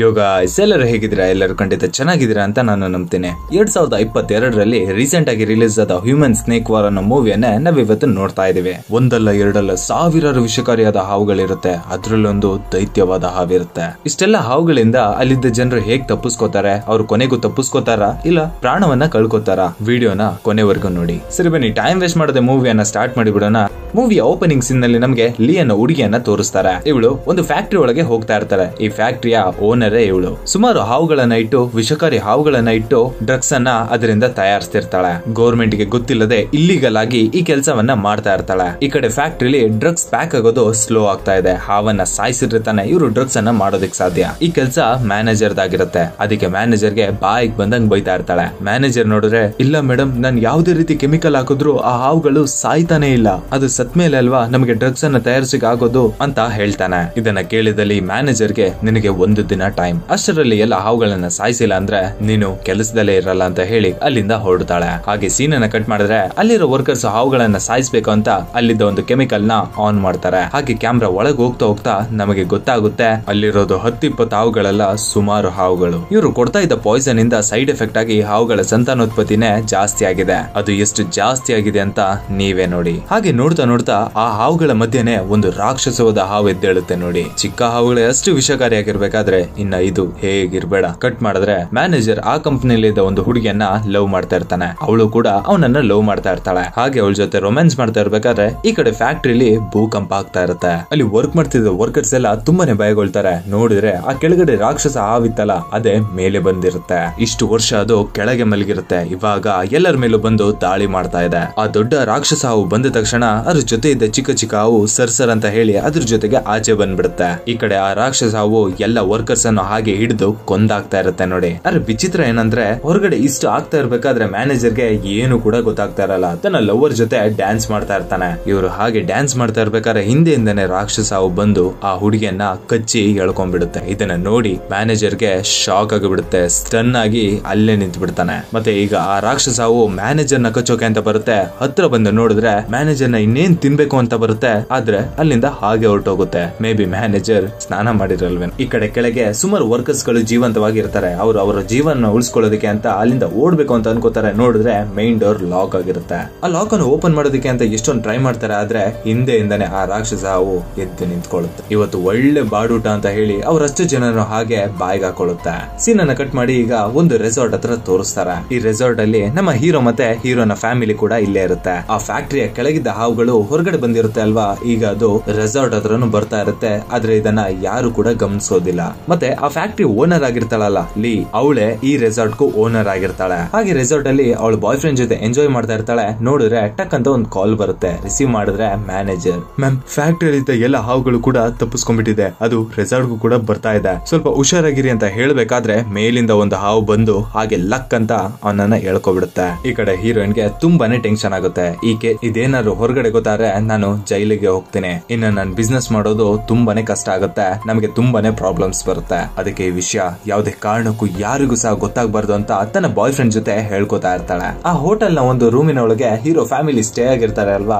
ಯೋಗ ಎಲ್ಲರೂ ಹೇಗಿದ್ದೀರಾ? ಎಲ್ಲರೂ ಖಂಡಿತ ಚೆನ್ನಾಗಿದ್ದೀರಾ ಅಂತ ನಾನು ನಂಬ್ತೇನೆ. 2022ರಲ್ಲಿ ರೀಸೆಂಟ್ ಆಗಿ ರಿಲೀಸ್ ಆದ ಹ್ಯೂಮನ್ ಸ್ನೇಕ್ ವಾರ್ ಅನ್ನೋ ಮೂವಿಯನ್ನ ನಾವಿವತ್ತು ನೋಡ್ತಾ ಇದೀವಿ. ಒಂದಲ್ಲ ಎರಡಲ್ಲ ಸಾವಿರಾರು ವಿಷಕಾರಿಯಾದ ಹಾವುಗಳಿರುತ್ತೆ, ಅದ್ರಲ್ಲೊಂದು ದೈತ್ಯವಾದ ಹಾವಿರುತ್ತೆ. ಇಷ್ಟೆಲ್ಲ ಹಾವುಗಳಿಂದ ಅಲ್ಲಿದ್ದ ಜನರು ಹೇಗ್ ತಪ್ಪಿಸ್ಕೋತಾರೆ, ಅವ್ರು ಕೊನೆಗೂ ತಪ್ಪಿಸ್ಕೋತಾರ ಇಲ್ಲ ಪ್ರಾಣವನ್ನ ಕಳ್ಕೋತಾರ? ವಿಡಿಯೋನ ಕೊನೆವರೆಗೂ ನೋಡಿ. ಸರಿ ಬನ್ನಿ, ಟೈಮ್ ವೇಸ್ಟ್ ಮಾಡದೆ ಮೂವಿಯನ್ನ ಸ್ಟಾರ್ಟ್ ಮಾಡಿಬಿಡೋಣ. ಮೂವಿಯ ಓಪನಿಂಗ್ ಸೀನ್ ನಲ್ಲಿ ನಮಗೆ ಲೀ ಅನ್ನೋ ಹುಡುಗಿಯನ್ನ ತೋರಿಸ್ತಾರೆ. ಇವಳು ಒಂದು ಫ್ಯಾಕ್ಟರಿ ಒಳಗೆ ಹೋಗ್ತಾ ಇರ್ತಾರೆ. ಈ ಫ್ಯಾಕ್ಟರಿಯ ಓನರೇ ಇವಳು. ಸುಮಾರು ಹಾವುಗಳನ್ನ ಇಟ್ಟು, ವಿಷಕಾರಿ ಹಾವುಗಳನ್ನ ಇಟ್ಟು ಡ್ರಗ್ಸ್ ಅನ್ನ ಅದರಿಂದ ತಯಾರಿಸ್ತಿರ್ತಾಳೆ. ಗೌರ್ಮೆಂಟ್ ಗೆ ಗೊತ್ತಿಲ್ಲದೆ ಇಲ್ಲಿಗಲ್ ಆಗಿ ಈ ಕೆಲಸವನ್ನ ಮಾಡ್ತಾ ಇರ್ತಾಳೆ. ಈ ಕಡೆ ಫ್ಯಾಕ್ಟರಿಲಿ ಡ್ರಗ್ಸ್ ಪ್ಯಾಕ್ ಆಗೋದು ಸ್ಲೋ ಆಗ್ತಾ ಇದೆ. ಹಾವನ್ನ ಸಾಯಿಸಿರ್ತಾನೆ ಇವರು ಡ್ರಗ್ಸ್ ಅನ್ನ ಮಾಡೋದಕ್ಕೆ ಸಾಧ್ಯ. ಈ ಕೆಲಸ ಮ್ಯಾನೇಜರ್ ದಾಗಿರುತ್ತೆ. ಅದಕ್ಕೆ ಮ್ಯಾನೇಜರ್ ಗೆ ಬಾಯಿಗೆ ಬಂದಂಗ್ ಬೈತಾ ಇರ್ತಾಳೆ. ಮ್ಯಾನೇಜರ್ ನೋಡಿದ್ರೆ, ಇಲ್ಲ ಮೇಡಮ್, ನಾನು ಯಾವುದೇ ರೀತಿ ಕೆಮಿಕಲ್ ಹಾಕಿದ್ರು ಆ ಹಾವುಗಳು ಸಾಯ್ತಾನೆ ಇಲ್ಲ, ಅದು ಸತ್ಮೇಲೆ ಅಲ್ವಾ ನಮಗೆ ಡ್ರಗ್ಸ್ ಅನ್ನ ತಯಾರಿಸಿಕ್ ಆಗೋದು ಅಂತ ಹೇಳ್ತಾನೆ. ಇದನ್ನ ಕೇಳಿದಲ್ಲಿ ಮ್ಯಾನೇಜರ್ಗೆ, ನಿನಗೆ ಒಂದು ದಿನ ಟೈಮ್, ಅಷ್ಟರಲ್ಲಿ ಎಲ್ಲ ಹಾವುಗಳನ್ನ ಸಾಯಿಸಿಲ್ಲ ಅಂದ್ರೆ ನೀನು ಕೆಲಸದಲ್ಲೇ ಇರಲ್ಲ ಅಂತ ಹೇಳಿ ಅಲ್ಲಿಂದ ಹೊರಡ್ತಾಳೆ. ಹಾಗೆ ಸೀನ್ ಅನ್ನ ಕಟ್ ಮಾಡಿದ್ರೆ ಅಲ್ಲಿರೋ ವರ್ಕರ್ಸ್ ಹಾವುಗಳನ್ನ ಸಾಯಿಸ್ಬೇಕು ಅಂತ ಅಲ್ಲಿದ್ದ ಒಂದು ಕೆಮಿಕಲ್ ನ ಆನ್ ಮಾಡ್ತಾರೆ. ಹಾಗೆ ಕ್ಯಾಮ್ರಾ ಒಳಗೆ ಹೋಗ್ತಾ ಹೋಗ್ತಾ ನಮಗೆ ಗೊತ್ತಾಗುತ್ತೆ ಅಲ್ಲಿರೋದು 10-20 ಹಾವುಗಳೆಲ್ಲ ಸುಮಾರು ಹಾವುಗಳು. ಇವರು ಕೊಡ್ತಾ ಇದ್ದ ಪಾಯ್ಸನ್ ಇಂದ ಸೈಡ್ ಎಫೆಕ್ಟ್ ಆಗಿ ಹಾವುಗಳ ಸಂತಾನೋತ್ಪತ್ತಿನೇ ಜಾಸ್ತಿ ಆಗಿದೆ. ಅದು ಎಷ್ಟು ಜಾಸ್ತಿ ಆಗಿದೆ ಅಂತ ನೀವೇ ನೋಡಿ. ಹಾಗೆ ನೋಡ್ತಾ ನೋಡ್ತಾ ಆ ಹಾವುಗಳ ಮಧ್ಯೆನೆ ಒಂದು ರಾಕ್ಷಸವಾದ ಹಾವು ಎದ್ದೇಳುತ್ತೆ ನೋಡಿ. ಚಿಕ್ಕ ಹಾವುಗಳೇ ಅಷ್ಟು ವಿಷಕಾರಿಯಾಗಿರ್ಬೇಕಾದ್ರೆ ಇನ್ನ ಇದು ಹೇಗಿರ್ಬೇಡ. ಕಟ್ ಮಾಡಿದ್ರೆ ಮ್ಯಾನೇಜರ್ ಆ ಕಂಪನಿಯಲ್ಲಿ ಇದ್ದ ಒಂದು ಹುಡುಗಿಯನ್ನ ಲವ್ ಮಾಡ್ತಾ ಇರ್ತಾನೆ. ಅವಳು ಕೂಡ ಅವನನ್ನ ಲವ್ ಮಾಡ್ತಾ ಇರ್ತಾಳೆ. ಹಾಗೆ ಅವಳ ಜೊತೆ ರೊಮ್ಯಾನ್ಸ್ ಮಾಡ್ತಾ ಇರ್ಬೇಕಾದ್ರೆ ಈ ಕಡೆ ಫ್ಯಾಕ್ಟರಿಲಿ ಭೂಕಂಪ ಆಗ್ತಾ ಇರುತ್ತೆ. ಅಲ್ಲಿ ವರ್ಕ್ ಮಾಡ್ತಿದ್ದ ವರ್ಕರ್ಸ್ ಎಲ್ಲ ತುಂಬಾನೇ ಭಯಗೊಳ್ತಾರೆ. ನೋಡಿದ್ರೆ ಆ ಕೆಳಗಡೆ ರಾಕ್ಷಸ ಹಾವಿತ್ತಲ್ಲ ಅದೇ ಮೇಲೆ ಬಂದಿರುತ್ತೆ. ಇಷ್ಟು ವರ್ಷ ಅದು ಕೆಳಗೆ ಮಲಗಿರುತ್ತೆ. ಇವಾಗ ಎಲ್ಲರ ಮೇಲೂ ಬಂದು ದಾಳಿ ಮಾಡ್ತಾ ಇದೆ. ಆ ದೊಡ್ಡ ರಾಕ್ಷಸ ಹಾವು ಬಂದ ತಕ್ಷಣ ಅದ್ರ ಜೊತೆ ಇದ್ದ ಚಿಕ್ಕ ಚಿಕ್ಕ ಹಾವು ಸರ್ಸರ್ ಅಂತ ಹೇಳಿ ಅದ್ರ ಜೊತೆಗೆ ಆಚೆ ಬಂದ್ಬಿಡುತ್ತೆ. ಈ ಕಡೆ ಆ ರಾಕ್ಷಸ ಹಾವು ಎಲ್ಲ ವರ್ಕರ್ಸ್ ಅನ್ನು ಹಾಗೆ ಹಿಡಿದು ಕೊಂದಾಗ್ತಾ ಇರುತ್ತೆ ನೋಡಿ. ಅರೆ ವಿಚಿತ್ರ ಏನಂದ್ರೆ ಹೊರಗಡೆ ಇಷ್ಟು ಆಗ್ತಾ ಇರ್ಬೇಕಾದ್ರೆ ಮ್ಯಾನೇಜರ್ಗೆ ಏನು ಕೂಡ ಗೊತ್ತಾಗ್ತಾ ಇರಲ್ಲ. ತನ್ನ ಲವರ್ ಜೊತೆ ಡ್ಯಾನ್ಸ್ ಮಾಡ್ತಾ ಇರ್ತಾನೆ. ಇವರು ಹಾಗೆ ಡ್ಯಾನ್ಸ್ ಮಾಡ್ತಾ ಇರ್ಬೇಕಾದ್ರೆ ಹಿಂದೆಯಿಂದನೇ ರಾಕ್ಷಸ ಹಾವು ಬಂದು ಆ ಹುಡುಗಿಯನ್ನ ಕಚ್ಚಿ ಎಳ್ಕೊಂಡ್ಬಿಡುತ್ತೆ. ಇದನ್ನ ನೋಡಿ ಮ್ಯಾನೇಜರ್ಗೆ ಶಾಕ್ ಆಗಿಬಿಡುತ್ತೆ. ಸ್ಟನ್ ಆಗಿ ಅಲ್ಲೇ ನಿಂತು ಬಿಡ್ತಾನೆ. ಮತ್ತೆ ಈಗ ಆ ರಾಕ್ಷಸ ಹಾವು ಮ್ಯಾನೇಜರ್ ನ ಕಚ್ಚೋಕೆ ಅಂತ ಬರುತ್ತೆ. ಹತ್ರ ಬಂದು ನೋಡಿದ್ರೆ ಮ್ಯಾನೇಜರ್ ನ ಇನ್ನೇನ್ ತಿನ್ಬೇಕು ಅಂತ ಬರುತ್ತೆ. ಆದ್ರೆ ಅಲ್ಲಿಂದ ಹಾಗೆ ಹೊರಟೋಗುತ್ತೆ. ಮೇ ಬಿ ಮ್ಯಾನೇಜರ್ ಸ್ನಾನ ಮಾಡಿರಲ್ವೇನು. ಈ ಕಡೆ ಕೆಳಗೆ ಸುಮಾರು ವರ್ಕರ್ಸ್ ಗಳು ಜೀವಂತವಾಗಿ ಇರ್ತಾರೆ. ಅವರು ಅವರ ಜೀವನ ಉಳಿಸ್ಕೊಳ್ಳೋದಕ್ಕೆ ಅಂತ ಅಲ್ಲಿಂದ ಓಡ್ಬೇಕು ಅಂತ ಅನ್ಕೋತಾರೆ. ನೋಡಿದ್ರೆ ಮೈನ್ ಡೋರ್ ಲಾಕ್ ಆಗಿರುತ್ತೆ. ಆ ಲಾಕ್ ಅನ್ನು ಓಪನ್ ಮಾಡೋದಕ್ಕೆ ಅಂತ ಎಷ್ಟೊಂದು ಟ್ರೈ ಮಾಡ್ತಾರೆ. ಆದ್ರೆ ಹಿಂದೆಯಿಂದಾನೆ ಆ ರಾಕ್ಷಸ ಹಾವು ಎದ್ದು ನಿಂತ್ಕೊಳ್ಳುತ್ತೆ. ಇವತ್ತು ಒಳ್ಳೆ ಬಾಡೂಟ ಅಂತ ಹೇಳಿ ಅವರಷ್ಟು ಜನರು ಹಾಗೆ ಬಾಯಿಗೆ ಹಾಕೊಳ್ಳುತ್ತೆ. ಸೀನ್ ಅನ್ನ ಕಟ್ ಮಾಡಿ ಈಗ ಒಂದು ರೆಸಾರ್ಟ್ ಹತ್ರ ತೋರಿಸ್ತಾರೆ. ಈ ರೆಸಾರ್ಟ್ ಅಲ್ಲಿ ನಮ್ಮ ಹೀರೋ ಮತ್ತೆ ಹೀರೋನ ಫ್ಯಾಮಿಲಿ ಕೂಡ ಇಲ್ಲೇ ಇರುತ್ತೆ. ಆ ಫ್ಯಾಕ್ಟರಿಯ ಕೆಳಗಿದ್ದ ಹಾವುಗಳು ಹೊರಗಡೆ ಬಂದಿರುತ್ತೆ ಅಲ್ವಾ, ಈಗ ಅದು ರೆಸಾರ್ಟ್ ಹತ್ರನು ಬರ್ತಾ ಇರುತ್ತೆ. ಆದ್ರೆ ಇದನ್ನ ಯಾರು ಕೂಡ ಗಮನಿಸೋದಿಲ್ಲ. ಮತ್ತೆ ಆ ಫ್ಯಾಕ್ಟರಿ ಓನರ್ ಆಗಿರ್ತಾಳಲ್ಲ ಲೀ, ಅವಳೇ ಈ ರೆಸಾರ್ಟ್ ಗೂ ಓನರ್ ಆಗಿರ್ತಾಳೆ. ಹಾಗೆ ರೆಸಾರ್ಟ್ ಅಲ್ಲಿ ಅವಳ ಬಾಯ್ ಫ್ರೆಂಡ್ ಜೊತೆ ಎಂಜಾಯ್ ಮಾಡ್ತಾ ಇರ್ತಾಳೆ. ನೋಡಿದ್ರೆ ಟಕ್ ಅಂತ ಒಂದು ಕಾಲ್ ಬರುತ್ತೆ. ರಿಸೀವ್ ಮಾಡಿದ್ರೆ ಮ್ಯಾನೇಜರ್, ಮ್ಯಾಮ್ ಫ್ಯಾಕ್ಟರಿ ಎಲ್ಲ ಹಾವುಗಳು ಕೂಡ ತಪ್ಪಿಸ್ಕೊಂಡ್ಬಿಟ್ಟಿದೆ, ಅದು ರೆಸಾರ್ಟ್ ಗೂ ಕೂಡ ಬರ್ತಾ ಇದೆ, ಸ್ವಲ್ಪ ಹುಷಾರಾಗಿರಿ ಅಂತ ಹೇಳ್ಬೇಕಾದ್ರೆ ಮೇಲಿಂದ ಒಂದು ಹಾವು ಬಂದು ಹಾಗೆ ಲಕ್ ಅಂತ ಅವನನ್ನ ಎಳ್ಕೊಬಿಡುತ್ತೆ. ಈ ಕಡೆ ಹೀರೋಯಿನ್ ಗೆ ತುಂಬಾನೇ ಟೆನ್ಷನ್ ಆಗುತ್ತೆ. ಈಕೆ ಇದೇನಾದ್ರು ಹೊರಗಡೆ ಗೊತ್ತಾದ್ರೆ ನಾನು ಜೈಲಿಗೆ ಹೋಗ್ತೀನಿ, ಇನ್ನು ನಾನು ಬಿಸ್ನೆಸ್ ಮಾಡೋದು ತುಂಬಾನೇ ಕಷ್ಟ ಆಗುತ್ತೆ, ನಮಗೆ ತುಂಬಾನೇ ಪ್ರಾಬ್ಲಮ್ಸ್ ಬರುತ್ತೆ. ಅದಕ್ಕೆ ಈ ವಿಷಯ ಯಾವುದೇ ಕಾರಣಕ್ಕೂ ಯಾರಿಗೂ ಸಹ ಗೊತ್ತಾಗಬಾರ್ದು ಅಂತ ತನ್ನ ಬಾಯ್ ಫ್ರೆಂಡ್ ಜೊತೆ ಹೇಳ್ಕೊತಾ ಇರ್ತಾಳೆ. ಆ ಹೋಟೆಲ್ ನ ಒಂದು ರೂಮಿನ ಒಳಗೆ ಹೀರೋ ಫ್ಯಾಮಿಲಿ ಸ್ಟೇ ಆಗಿರ್ತಾರೆ ಅಲ್ವಾ,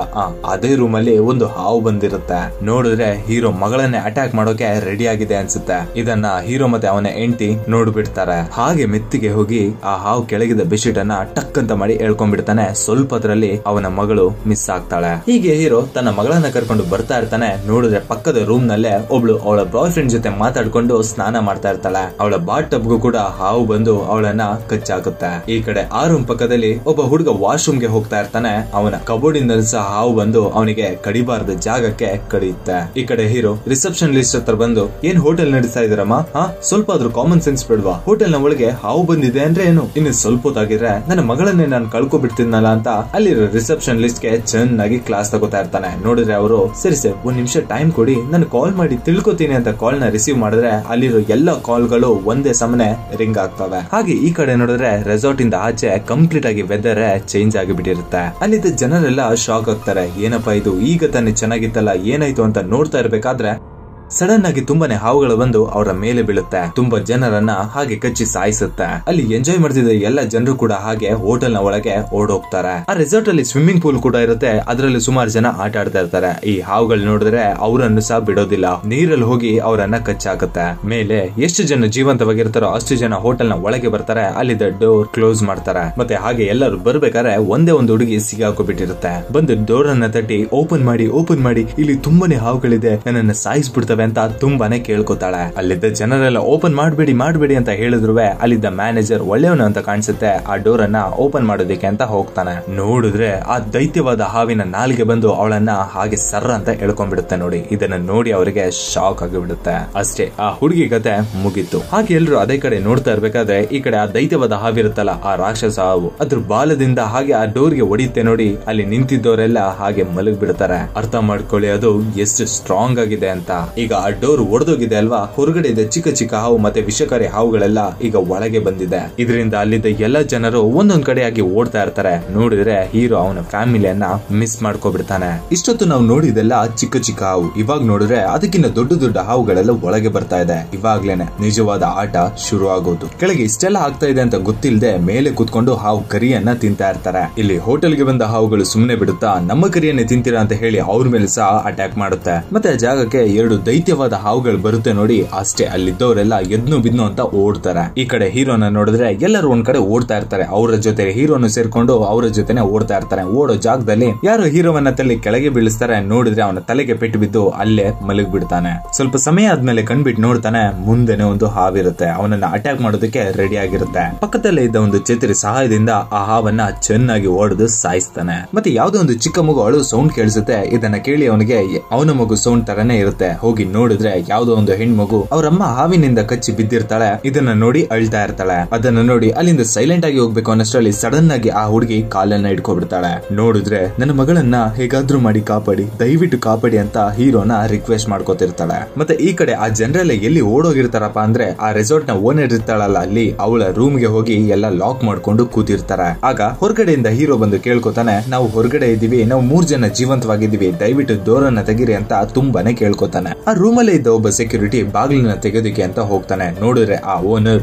ಅದೇ ರೂಮ್ ಅಲ್ಲಿ ಒಂದು ಹಾವು ಬಂದಿರುತ್ತೆ. ನೋಡಿದ್ರೆ ಹೀರೋ ಮಗಳನ್ನೇ ಅಟ್ಯಾಕ್ ಮಾಡೋಕೆ ರೆಡಿ ಆಗಿದೆ ಅನ್ಸುತ್ತೆ. ಇದನ್ನ ಹೀರೋ ಮತ್ತೆ ಅವನ ಹೆಂಡತಿ ನೋಡ್ಬಿಡ್ತಾರೆ. ಹಾಗೆ ಮೆತ್ತಿಗೆ ಹೋಗಿ ಆ ಹಾವು ಕೆಳಗಿದ ಬೆಡ್ಶೀಟ್ ಅನ್ನ ಟಕ್ ಅಂತ ಮಾಡಿ ಎಳ್ಕೊಂಡ್ಬಿಡ್ತಾನೆ. ಸ್ವಲ್ಪದ್ರಲ್ಲಿ ಅವನ ಮಗಳು ಮಿಸ್ ಆಗ್ತಾಳೆ. ಹೀಗೆ ಹೀರೋ ತನ್ನ ಮಗಳನ್ನ ಕರ್ಕೊಂಡು ಬರ್ತಾ ಇರ್ತಾನೆ. ನೋಡಿದ್ರೆ ಪಕ್ಕದ ರೂಮ್ ನಲ್ಲೇ ಒಬ್ಳು ಅವಳ ಬಾಯ್ ಫ್ರೆಂಡ್ ಜೊತೆ ಮಾತಾಡ್ಕೊಂಡು ಸ್ನಾನ ಮಾಡ್ತಾ ಇರ್ತಾಳೆ. ಅವಳ ಬಾತ್ ಟಬ್ಗೂ ಕೂಡ ಹಾವು ಬಂದು ಅವಳನ್ನ ಕಚ್ಚಾಕುತ್ತೆ. ಈ ಕಡೆ ಆ ರೂಮ್ ಪಕ್ಕದಲ್ಲಿ ಒಬ್ಬ ಹುಡುಗ ವಾಶ್ರೂಮ್ ಗೆ ಹೋಗ್ತಾ ಇರ್ತಾನೆ. ಅವನ ಕಬೋರ್ಡ್ ಇಂದ ಸಹ ಹಾವು ಬಂದು ಅವನಿಗೆ ಕಡಿಬಾರ್ದ ಜಾಗಕ್ಕೆ ಕಡಿಯುತ್ತೆ. ಈ ಕಡೆ ಹೀರೋ ರಿಸೆಪ್ಷನ್ ಲಿಸ್ಟ್ ಹತ್ರ ಬಂದು, ಏನ್ ಹೋಟೆಲ್ ನಡೆಸ್ತಾ ಇದೀರಮ್ಮ, ಸ್ವಲ್ಪ ಆದ್ರೂ ಕಾಮನ್ ಸೆನ್ಸ್ ಬಿಡ್ವಾ, ಹೋಟೆಲ್ ನ ಒಳಗೆ ಹಾವು ಬಂದಿದೆ ಅಂದ್ರೆ ಏನು, ಇನ್ನು ಸ್ವಲ್ಪ ಹೊತ್ತಾಗಿದ್ರೆ ನನ್ನ ಮಗಳನ್ನೇ ನಾನು ಕಳ್ಕೊಬಿಡ್ತೀನಲ್ಲ ಅಂತ ಅಲ್ಲಿ ರಿಸೆಪ್ಷನ್ ಲಿಸ್ಟ್ ಗೆ ಚೆನ್ನಾಗಿ ಕ್ಲಾಸ್ ತಗೋತಾ ಇರ್ತಾನೆ. ನೋಡಿದ್ರೆ ಅವರು, ಸರಿ ಸರ್ ಒಂದ್ ನಿಮಿಷ ಟೈಮ್ ಕೊಡಿ, ನಾನು ಕಾಲ್ ಮಾಡಿ ತಿಳ್ಕೊತೀನಿ ಅಂತ ಕಾಲ್ ನ ರಿಸೀವ್ ಮಾಡಿದ್ರೆ ಅಲ್ಲಿರೋ ಎಲ್ಲ ಕಾಲ್ ಗಳು ಒಂದೇ ಸಮನೆ ರಿಂಗ್ ಆಗ್ತವೆ. ಹಾಗೆ ಈ ಕಡೆ ನೋಡಿದ್ರೆ ರೆಸಾರ್ಟ್ ಇಂದ ಆಚೆ ಕಂಪ್ಲೀಟ್ ಆಗಿ ವೆದರ್ ಚೇಂಜ್ ಆಗಿಬಿಟ್ಟಿರುತ್ತೆ. ಅಲ್ಲಿದ್ದ ಜನರೆಲ್ಲ ಶಾಕ್ ಆಗ್ತಾರೆ. ಏನಪ್ಪಾ ಇದು, ಈಗ ತಾನೇ ಚೆನ್ನಾಗಿತ್ತಲ್ಲ, ಏನಾಯ್ತು ಅಂತ ನೋಡ್ತಾ ಇರ್ಬೇಕಾದ್ರೆ ಸಡನ್ ಆಗಿ ತುಂಬಾನೇ ಹಾವುಗಳು ಬಂದು ಅವರ ಮೇಲೆ ಬೀಳುತ್ತೆ. ತುಂಬಾ ಜನರನ್ನ ಹಾಗೆ ಕಚ್ಚಿ ಸಾಯಿಸುತ್ತೆ. ಅಲ್ಲಿ ಎಂಜಾಯ್ ಮಾಡ್ತಿದ್ದ ಎಲ್ಲ ಜನರು ಕೂಡ ಹಾಗೆ ಹೋಟೆಲ್ ನ ಒಳಗೆ ಓಡೋಗ್ತಾರೆ. ಆ ರೆಸಾರ್ಟ್ ಅಲ್ಲಿ ಸ್ವಿಮ್ಮಿಂಗ್ ಪೂಲ್ ಕೂಡ ಇರುತ್ತೆ. ಅದರಲ್ಲಿ ಸುಮಾರು ಜನ ಆಟ ಆಡ್ತಾ ಇರ್ತಾರೆ. ಈ ಹಾವುಗಳು ನೋಡಿದ್ರೆ ಅವರನ್ನು ಸಹ ಬಿಡೋದಿಲ್ಲ, ನೀರಲ್ಲಿ ಹೋಗಿ ಅವರನ್ನ ಕಚ್ಚಾಕತ್ತೆ. ಮೇಲೆ ಎಷ್ಟು ಜನ ಜೀವಂತವಾಗಿರ್ತಾರೋ ಅಷ್ಟು ಜನ ಹೋಟೆಲ್ ನ ಒಳಗೆ ಬರ್ತಾರೆ. ಅಲ್ಲಿದ್ದ ಡೋರ್ ಕ್ಲೋಸ್ ಮಾಡ್ತಾರೆ. ಮತ್ತೆ ಹಾಗೆ ಎಲ್ಲರೂ ಬರ್ಬೇಕಾದ್ರೆ ಒಂದೇ ಒಂದು ಹುಡುಗಿ ಸಿಗಾಕೋಬಿಟ್ಟಿರುತ್ತೆ. ಬಂದು ಡೋರ್ ಅನ್ನ ತಟ್ಟಿ ಓಪನ್ ಮಾಡಿ ಇಲ್ಲಿ ತುಂಬಾನೇ ಹಾವುಗಳಿದೆ, ನನ್ನನ್ನ ಸಾಯಿಸ್ಬಿಡ್ತವೆ ಅಂತ ತುಂಬಾನೇ ಕೇಳ್ಕೊತಾಳೆ. ಅಲ್ಲಿದ್ದ ಜನರೆಲ್ಲ ಓಪನ್ ಮಾಡಬೇಡಿ ಅಂತ ಹೇಳಿದ್ರು ಅಲ್ಲಿದ್ದ ಮ್ಯಾನೇಜರ್ ಒಳ್ಳೆಯವನು ಅಂತ ಕಾಣಿಸುತ್ತೆ. ಆ ಡೋರ್ ಅನ್ನ ಓಪನ್ ಮಾಡೋದಕ್ಕೆ ಅಂತ ಹೋಗ್ತಾನೆ. ನೋಡಿದ್ರೆ ಆ ದೈತ್ಯವಾದ ಹಾವಿನ ನಾಲಿಗೆ ಬಂದು ಅವಳನ್ನ ಹಾಗೆ ಸರ್ರ ಅಂತ ಎಳ್ಕೊಂಡ್ಬಿಡುತ್ತೆ. ನೋಡಿ, ಇದನ್ನ ನೋಡಿ ಅವರಿಗೆ ಶಾಕ್ ಆಗಿಬಿಡುತ್ತೆ. ಅಷ್ಟೇ, ಆ ಹುಡುಗಿ ಕತೆ ಮುಗೀತು. ಹಾಗೆ ಎಲ್ರು ಅದೇ ಕಡೆ ನೋಡ್ತಾ ಇರ್ಬೇಕಾದ್ರೆ ಈ ಕಡೆ ಆ ದೈತ್ಯವಾದ ಹಾವಿರುತ್ತಲ್ಲ, ಆ ರಾಕ್ಷಸ ಹಾವು ಅದ್ರ ಬಾಲದಿಂದ ಹಾಗೆ ಆ ಡೋರ್ಗೆ ಹೊಡಿಯುತ್ತೆ. ನೋಡಿ, ಅಲ್ಲಿ ನಿಂತಿದ್ದವರೆಲ್ಲ ಹಾಗೆ ಮಲಗ್ ಬಿಡ್ತಾರೆ. ಅರ್ಥ ಮಾಡ್ಕೊಳ್ಳಿ ಅದು ಎಷ್ಟು ಸ್ಟ್ರಾಂಗ್ ಆಗಿದೆ ಅಂತ. ಈಗ ಆ ಡೋರ್ ಒಡೆದೋಗಿದೆ ಅಲ್ವಾ, ಹೊರಗಡೆ ಇದೆ ಚಿಕ್ಕ ಚಿಕ್ಕ ಹಾವು ಮತ್ತೆ ವಿಷಕಾರಿ ಹಾವುಗಳೆಲ್ಲ ಈಗ ಒಳಗೆ ಬಂದಿದೆ. ಇದರಿಂದ ಅಲ್ಲಿದ್ದ ಎಲ್ಲ ಜನರು ಒಂದೊಂದ್ ಕಡೆಯಾಗಿ ಓಡ್ತಾ ಇರ್ತಾರೆ. ನೋಡಿದ್ರೆ ಹೀರೋ ಅವನ ಫ್ಯಾಮಿಲಿಯನ್ನ ಮಿಸ್ ಮಾಡ್ಕೊಬಿಡ್ತಾನೆ. ಇಷ್ಟೊತ್ತು ನಾವು ನೋಡಿದೆಲ್ಲ ಚಿಕ್ಕ ಚಿಕ್ಕ ಹಾವು, ಇವಾಗ ನೋಡಿದ್ರೆ ಅದಕ್ಕಿಂತ ದೊಡ್ಡ ದೊಡ್ಡ ಹಾವುಗಳೆಲ್ಲ ಒಳಗೆ ಬರ್ತಾ ಇದೆ. ಇವಾಗ್ಲೇನೆ ನಿಜವಾದ ಆಟ ಶುರು ಆಗೋದು. ಕೆಳಗೆ ಇಷ್ಟೆಲ್ಲ ಆಗ್ತಾ ಇದೆ ಅಂತ ಗೊತ್ತಿಲ್ಲದೆ ಮೇಲೆ ಕೂತ್ಕೊಂಡು ಹಾವು ಕರಿಯನ್ನ ತಿಂತಾ ಇರ್ತಾರೆ. ಇಲ್ಲಿ ಹೋಟೆಲ್ಗೆ ಬಂದ ಹಾವುಗಳು ಸುಮ್ಮನೆ ಬಿಡುತ್ತಾ ನಮ್ಮ ಕರಿಯನ್ನೇ ತಿಂತೀರಾ ಅಂತ ಹೇಳಿ ಅವ್ರ ಮೇಲೆ ಸಹ ಅಟ್ಯಾಕ್ ಮಾಡುತ್ತೆ. ಮತ್ತೆ ಆ ಜಾಗಕ್ಕೆ ಎರಡು ದೈತ್ಯವಾದ ಹಾವುಗಳು ಬರುತ್ತೆ. ನೋಡಿ, ಅಷ್ಟೇ, ಅಲ್ಲಿದ್ದವರೆಲ್ಲ ಎದ್ನು ಬಿದ್ನು ಅಂತ ಓಡ್ತಾರೆ. ಈ ಕಡೆ ಹೀರೋನ ನೋಡಿದ್ರೆ ಎಲ್ಲರೂ ಒಂದ್ ಕಡೆ ಓಡ್ತಾ ಇರ್ತಾರೆ. ಅವರ ಜೊತೆ ಹೀರೋನು ಸೇರ್ಕೊಂಡು ಅವರ ಜೊತೆನೆ ಓಡ್ತಾ ಇರ್ತಾರೆ. ಓಡೋ ಜಾಗದಲ್ಲಿ ಯಾರು ಹೀರೋವನ್ನ ತಲೆ ಕೆಳಗೆ ಬೀಳಿಸ್ತಾರೆ. ನೋಡಿದ್ರೆ ಅವನ ತಲೆಗೆ ಪೆಟ್ಟು ಬಿದ್ದು ಅಲ್ಲೇ ಮಲಗ್ ಬಿಡ್ತಾನೆ. ಸ್ವಲ್ಪ ಸಮಯ ಆದ್ಮೇಲೆ ಕಣ್ಬಿಟ್ಟು ನೋಡ್ತಾನೆ, ಮುಂದೆನೆ ಒಂದು ಹಾವಿರುತ್ತೆ. ಅವನನ್ನ ಅಟ್ಯಾಕ್ ಮಾಡೋದಕ್ಕೆ ರೆಡಿ ಆಗಿರುತ್ತೆ. ಪಕ್ಕದಲ್ಲೇ ಇದ್ದ ಒಂದು ಛತ್ರಿ ಸಹಾಯದಿಂದ ಆ ಹಾವನ್ನ ಚೆನ್ನಾಗಿ ಓಡಿದು ಸಾಯಿಸ್ತಾನೆ. ಮತ್ತೆ ಯಾವ್ದೋ ಒಂದು ಚಿಕ್ಕ ಮಗು ಅಳು ಸೌಂಡ್ ಕೇಳಿಸುತ್ತೆ. ಇದನ್ನ ಕೇಳಿ ಅವನಿಗೆ ಅವನ ಮಗು ಸೌಂಡ್ ತರನೇ ಇರುತ್ತೆ. ಹೋಗಿ ನೋಡಿದ್ರೆ ಯಾವ್ದೋ ಒಂದು ಹೆಣ್ಮಗು ಅವರಮ್ಮ ಹಾವಿನಿಂದ ಕಚ್ಚಿ ಬಿದ್ದಿರ್ತಾಳೆ. ಇದನ್ನ ನೋಡಿ ಅಳ್ತಾ ಇರ್ತಾಳೆ. ಅದನ್ನ ನೋಡಿ ಅಲ್ಲಿಂದ ಸೈಲೆಂಟ್ ಆಗಿ ಹೋಗ್ಬೇಕು ಅನ್ನಷ್ಟರಲ್ಲಿ ಸಡನ್ ಆಗಿ ಆ ಹುಡುಗಿ ಕಾಲನ್ನ ಇಟ್ಕೊಬಿಡ್ತಾಳೆ. ನೋಡಿದ್ರೆ ನನ್ನ ಮಗಳನ್ನ ಹೇಗಾದ್ರೂ ಮಾಡಿ ಕಾಪಾಡಿ, ದಯವಿಟ್ಟು ಕಾಪಾಡಿ ಅಂತ ಹೀರೋನ ರಿಕ್ವೆಸ್ಟ್ ಮಾಡ್ಕೋತಿರ್ತಾಳೆ. ಮತ್ತೆ ಈ ಕಡೆ ಆ ಜನರೆಲ್ಲ ಎಲ್ಲಿ ಓಡೋಗಿರ್ತಾರಪ್ಪ ಅಂದ್ರೆ ಆ ರೆಸಾರ್ಟ್ ನ ಓನರ್ ಇರ್ತಾಳಲ್ಲ, ಅಲ್ಲಿ ಅವಳ ರೂಮ್ ಗೆ ಹೋಗಿ ಎಲ್ಲ ಲಾಕ್ ಮಾಡ್ಕೊಂಡು ಕೂತಿರ್ತಾರೆ. ಆಗ ಹೊರಗಡೆಯಿಂದ ಹೀರೋ ಬಂದು ಕೇಳ್ಕೊತಾನೆ, ನಾವು ಹೊರಗಡೆ ಇದೀವಿ, ನಾವು 3 ಜನ ಜೀವಂತವಾಗಿದ್ದೀವಿ, ದಯವಿಟ್ಟು ಡೋರ್ ಅನ್ನ ತೆಗಿರಿ ಅಂತ ತುಂಬಾನೇ ಕೇಳ್ಕೊತಾನೆ. ಆ ರೂಮ್ ಅಲ್ಲೇ ಇದ್ದ ಒಬ್ಬ ಸೆಕ್ಯೂರಿಟಿ ಬಾಗಿಲನ್ನ ತೆಗೆಯೋದಕ್ಕೆ ಅಂತ ಹೋಗ್ತಾನೆ. ನೋಡಿದ್ರೆ ಆ ಓನರ್,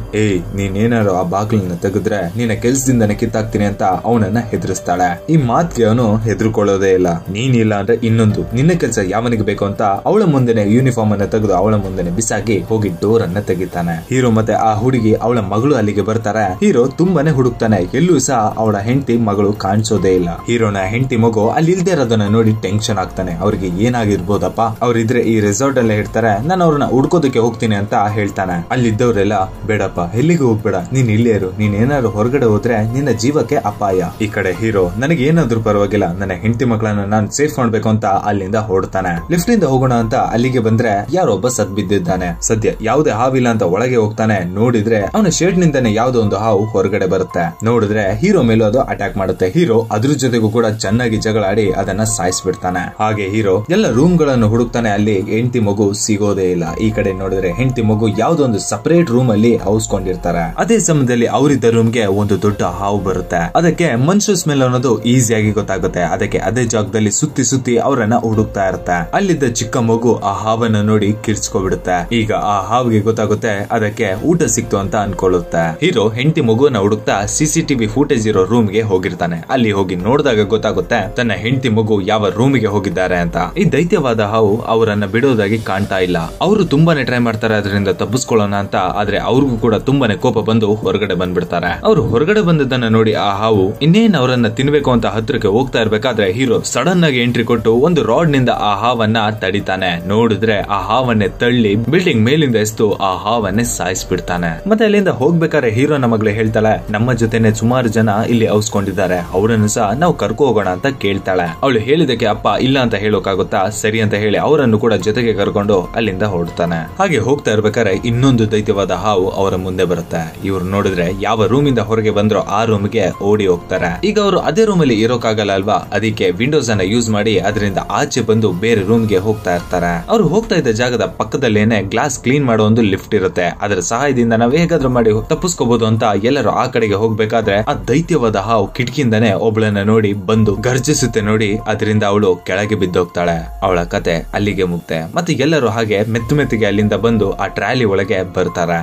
ನೀನೇನಾರು ಆ ಬಾಗಿಲನ್ನ ತೆಗೆದ್ರೆ ನಿನ್ನ ಕೆಲ್ಸದಿಂದನೇ ಕಿತ್ತಾಕ್ತೀನಿ ಅಂತ ಅವನನ್ನ ಹೆದರಿಸ್ತಾಳೆ. ಈ ಮಾತ್ಗೆ ಅವನು ಹೆದರ್ಕೊಳ್ಳೋದೇ ಇಲ್ಲ. ನೀನಿಲ್ಲ ಅಂದ್ರೆ ಇನ್ನೊಂದು, ನಿನ್ನ ಕೆಲಸ ಯಾವನಿಗೆ ಬೇಕು ಅಂತ ಅವಳ ಮುಂದೆನೆ ಯೂನಿಫಾರ್ಮ್ ಅನ್ನ ತೆಗೆದು ಅವಳ ಮುಂದೆನೆ ಬಿಸಾಕಿ ಹೋಗಿ ಡೋರ್ ಅನ್ನ ತೆಗಿತಾನೆ. ಹೀರೋ ಮತ್ತೆ ಆ ಹುಡುಗಿ ಅವಳ ಮಗಳು ಅಲ್ಲಿಗೆ ಬರ್ತಾರೆ. ಹೀರೋ ತುಂಬಾನೇ ಹುಡುಕ್ತಾನೆ, ಎಲ್ಲೂ ಸಹ ಅವಳ ಹೆಂಡತಿ ಮಗಳು ಕಾಣಿಸೋದೇ ಇಲ್ಲ. ಹೀರೋನ ಹೆಂಡತಿ ಮಗು ಅಲ್ಲಿ ಇಲ್ದೇ ಇರೋದನ್ನ ನೋಡಿ ಟೆನ್ಷನ್ ಆಗ್ತಾನೆ. ಅವ್ರಿಗೆ ಏನಾಗಿರ್ಬೋದಪ್ಪ, ಅವ್ರಿದ್ರೆ ಈ ರೆಸಾರ್ಟ್ ಅಲ್ಲೇ ಇರ್ತಾರೆ, ನಾನು ಅವ್ರನ್ನ ಹುಡ್ಕೋದಕ್ಕೆ ಹೋಗ್ತೀನಿ ಅಂತ ಹೇಳ್ತಾನೆ. ಅಲ್ಲಿದ್ದವರೆಲ್ಲ, ಬೇಡಪ್ಪ ಎಲ್ಲಿಗೂ ಹೋಗ್ಬೇಡ, ನೀನ್ ಇಲ್ಲೇ ಇರು, ನೀನ್ ಏನಾದ್ರು ಹೊರಗಡೆ ಹೋದ್ರೆ ನಿನ್ನ ಜೀವಕ್ಕೆ ಅಪಾಯ. ಈ ಕಡೆ ಹೀರೋ, ನನಗೆ ಏನಾದ್ರೂ ಪರವಾಗಿಲ್ಲ, ನನ್ನ ಹೆಂಡತಿ ಮಕ್ಕಳನ್ನ ನಾನು ಸೇಫ್ ಮಾಡ್ಬೇಕು ಅಂತ ಅಲ್ಲಿಂದ ಹೊರಡ್ತಾನೆ. ಲಿಫ್ಟ್ ಇಂದ ಹೋಗೋಣ ಅಂತ ಅಲ್ಲಿಗೆ ಬಂದ್ರೆ ಯಾರೊಬ್ಬ ಸತ್ ಬಿದ್ದಿದ್ದಾನೆ. ಸದ್ಯ ಯಾವುದೇ ಹಾವಿಲ್ಲ ಅಂತ ಒಳಗೆ ಹೋಗ್ತಾನೆ. ನೋಡಿದ್ರೆ ಅವನ ಶರ್ಟ್ ನಿಂದಾನೆ ಯಾವ್ದೋ ಒಂದು ಹಾವು ಹೊರಗಡೆ ಬರುತ್ತೆ. ನೋಡಿದ್ರೆ ಹೀರೋ ಮೇಲೂ ಅದು ಅಟ್ಯಾಕ್ ಮಾಡುತ್ತೆ. ಹೀರೋ ಅದ್ರ ಜೊತೆಗೂ ಕೂಡ ಚೆನ್ನಾಗಿ ಜಗಳ ಆಡಿ ಅದನ್ನ ಸಾಯಿಸ್ಬಿಡ್ತಾನೆ. ಹಾಗೆ ಹೀರೋ ಎಲ್ಲ ರೂಮ್ ಗಳನ್ನು ಹುಡುಕ್ತಾನೆ. ಅಲ್ಲಿ ಹೆಂಡತಿ ಮಗು ಸಿಗೋದೇ ಇಲ್ಲ. ಈ ಕಡೆ ನೋಡಿದ್ರೆ ಹೆಂಡತಿ ಮಗು ಯಾವ್ದೋ ಒಂದು ಸಪರೇಟ್ ರೂಮ್ ಅಲ್ಲಿ ಹೌಸ್ಕೊಂಡಿರ್ತಾರೆ. ಅದೇ ಸಮಯದಲ್ಲಿ ಅವರಿದ್ದ ರೂಮ್ಗೆ ಒಂದು ದೊಡ್ಡ ಹಾವು ಬರುತ್ತೆ. ಅದಕ್ಕೆ ಮನುಷ್ಯ ಸ್ಮೆಲ್ ಅನ್ನೋದು ಈಸಿಯಾಗಿ ಗೊತ್ತಾಗುತ್ತೆ. ಅದಕ್ಕೆ ಅದೇ ಜಾಗದಲ್ಲಿ ಸುತ್ತಿ ಅವರನ್ನ ಹುಡುಕ್ತಾ ಇರುತ್ತೆ. ಅಲ್ಲಿದ್ದ ಚಿಕ್ಕ ಮಗು ಆ ಹಾವನ್ನ ನೋಡಿ ಕಿರ್ಚ್ಕೊಬಿಡುತ್ತೆ. ಈಗ ಆ ಹಾವಿಗೆ ಗೊತ್ತಾಗುತ್ತೆ ಅದಕ್ಕೆ ಊಟ ಸಿಕ್ತು ಅಂತ ಅನ್ಕೊಳ್ಳುತ್ತೆ. ಹೀರೋ ಹೆಂಡತಿ ಮಗುವನ್ನ ಹುಡುಕ್ತಾ ಸಿಸಿಟಿವಿ ಫುಟೇಜ್ ಇರೋ ರೂಮ್ ಗೆ ಹೋಗಿರ್ತಾನೆ. ಅಲ್ಲಿ ಹೋಗಿ ನೋಡಿದಾಗ ಗೊತ್ತಾಗುತ್ತೆ ತನ್ನ ಹೆಂಡತಿ ಮಗು ಯಾವ ರೂಮ್ ಗೆ ಹೋಗಿದ್ದಾರೆ ಅಂತ. ಈ ದೈತ್ಯವಾದ ಹಾವು ಅವರನ್ನ ಬಿಡೋದಾಗಿ ಕಾಣ್ತಾ ಇಲ್ಲ. ಅವರು ತುಂಬಾನೇ ಟ್ರೈ ಮಾಡ್ತಾರೆ ಅದರಿಂದ ತಪ್ಪಿಸ್ಕೊಳ್ಳೋಣ ಅಂತ. ಆದ್ರೆ ಅವ್ರಿಗೂ ಕೂಡ ತುಂಬಾನೇ ಕೋಪ ಬಂದು ಹೊರಗಡೆ ಬಂದ್ಬಿಡ್ತಾರೆ. ಅವರು ಹೊರಗಡೆ ಬಂದದನ್ನ ನೋಡಿ ಆ ಹಾವು ಇನ್ನೇನ್ ಅವರನ್ನ ತಿನ್ಬೇಕು ಅಂತ ಹತ್ರಕ್ಕೆ ಹೋಗ್ತಾ ಇರ್ಬೇಕಾದ್ರೆ ಹೀರೋ ಸಡನ್ ಆಗಿ ಎಂಟ್ರಿ ಕೊಟ್ಟು ಒಂದು ರಾಡ್ ನಿಂದ ಆ ಹಾವನ್ನ ತಡಿತಾನೆ. ನೋಡಿದ್ರೆ ಆ ಹಾವನ್ನೇ ತಳ್ಳಿ ಬಿಲ್ಡಿಂಗ್ ಮೇಲಿಂದ ಎಸ್ತು ಆ ಹಾವನ್ನೇ ಸಾಯಿಸ್ಬಿಡ್ತಾನೆ. ಮತ್ತೆ ಅಲ್ಲಿಂದ ಹೋಗ್ಬೇಕಾದ್ರೆ ಹೀರೋನ ಮಗಳು ಹೇಳ್ತಾಳೆ, ನಮ್ಮ ಜೊತೆನೆ ಸುಮಾರು ಜನ ಇಲ್ಲಿ ಔಸ್ಕೊಂಡಿದ್ದಾರೆ, ಅವರನ್ನು ಸಹ ನಾವು ಕರ್ಕೊ ಹೋಗೋಣ ಅಂತ ಕೇಳ್ತಾಳೆ. ಅವಳು ಹೇಳಿದಕ್ಕೆ ಅಪ್ಪ ಇಲ್ಲ ಅಂತ ಹೇಳೋಕಾಗುತ್ತಾ, ಸರಿ ಅಂತ ಹೇಳಿ ಅವರನ್ನು ಕೂಡ ಜೊತೆಗೆ ಕರ್ಕೊಂಡು ಅಲ್ಲಿಂದ ಹೊರಡ್ತಾನೆ. ಹಾಗೆ ಹೋಗ್ತಾ ಇರ್ಬೇಕಾದ್ರೆ ಇನ್ನೊಂದು ದೈತ್ಯವಾದ ಹಾವು ಅವರ ಮುಂದೆ ಬರುತ್ತೆ. ಇವ್ರು ನೋಡಿದ್ರೆ ಯಾವ ರೂಮ್ ಇಂದ ಹೊರಗೆ ಬಂದ್ರೋ ಆ ರೂಮ್ ಗೆ ಓಡಿ ಹೋಗ್ತಾರೆ. ಈಗ ಅವರು ಅದೇ ರೂಮ್ ಅಲ್ಲಿ ಇರೋಕಾಗಲ್ಲ ಅಲ್ವಾ, ಅದಕ್ಕೆ ವಿಂಡೋಸ್ ಅನ್ನ ಯೂಸ್ ಮಾಡಿ ಅದರಿಂದ ಆಚೆ ಬಂದು ಬೇರೆ ರೂಮ್ ಗೆ ಹೋಗ್ತಾ ಇರ್ತಾರೆ. ಅವರು ಹೋಗ್ತಾ ಇದ್ದ ಜಾಗದ ಪಕ್ಕದಲ್ಲೇನೆ ಗ್ಲಾಸ್ ಕ್ಲೀನ್ ಮಾಡೋ ಒಂದು ಲಿಫ್ಟ್ ಇರುತ್ತೆ. ಅದರ ಸಹಾಯದಿಂದ ನಾವು ಹೇಗಾದ್ರೂ ಮಾಡಿ ತಪ್ಪಿಸ್ಕೋಬಹುದು ಅಂತ ಎಲ್ಲರೂ ಆ ಕಡೆಗೆ ಹೋಗ್ಬೇಕಾದ್ರೆ ಆ ದೈತ್ಯವಾದ ಹಾವು ಕಿಟಕಿಯಿಂದಾನೆ ಒಬ್ಳನ್ನ ನೋಡಿ ಬಂದು ಗರ್ಜಿಸುತ್ತೆ. ನೋಡಿ ಅದರಿಂದ ಅವಳು ಕೆಳಗೆ ಬಿದ್ದೋಗ್ತಾಳೆ. ಅವಳ ಕತೆ ಅಲ್ಲಿಗೆ ಮುಗ್ದೆ. ಮತ್ತೆ ಮತ್ತೆ ಎಲ್ಲರೂ ಹಾಗೆ ಮೆತ್ತಿಗೆ ಅಲ್ಲಿಂದ ಬಂದು ಆ ಟ್ರಾಲಿ ಒಳಗೆ ಬರ್ತಾರೆ.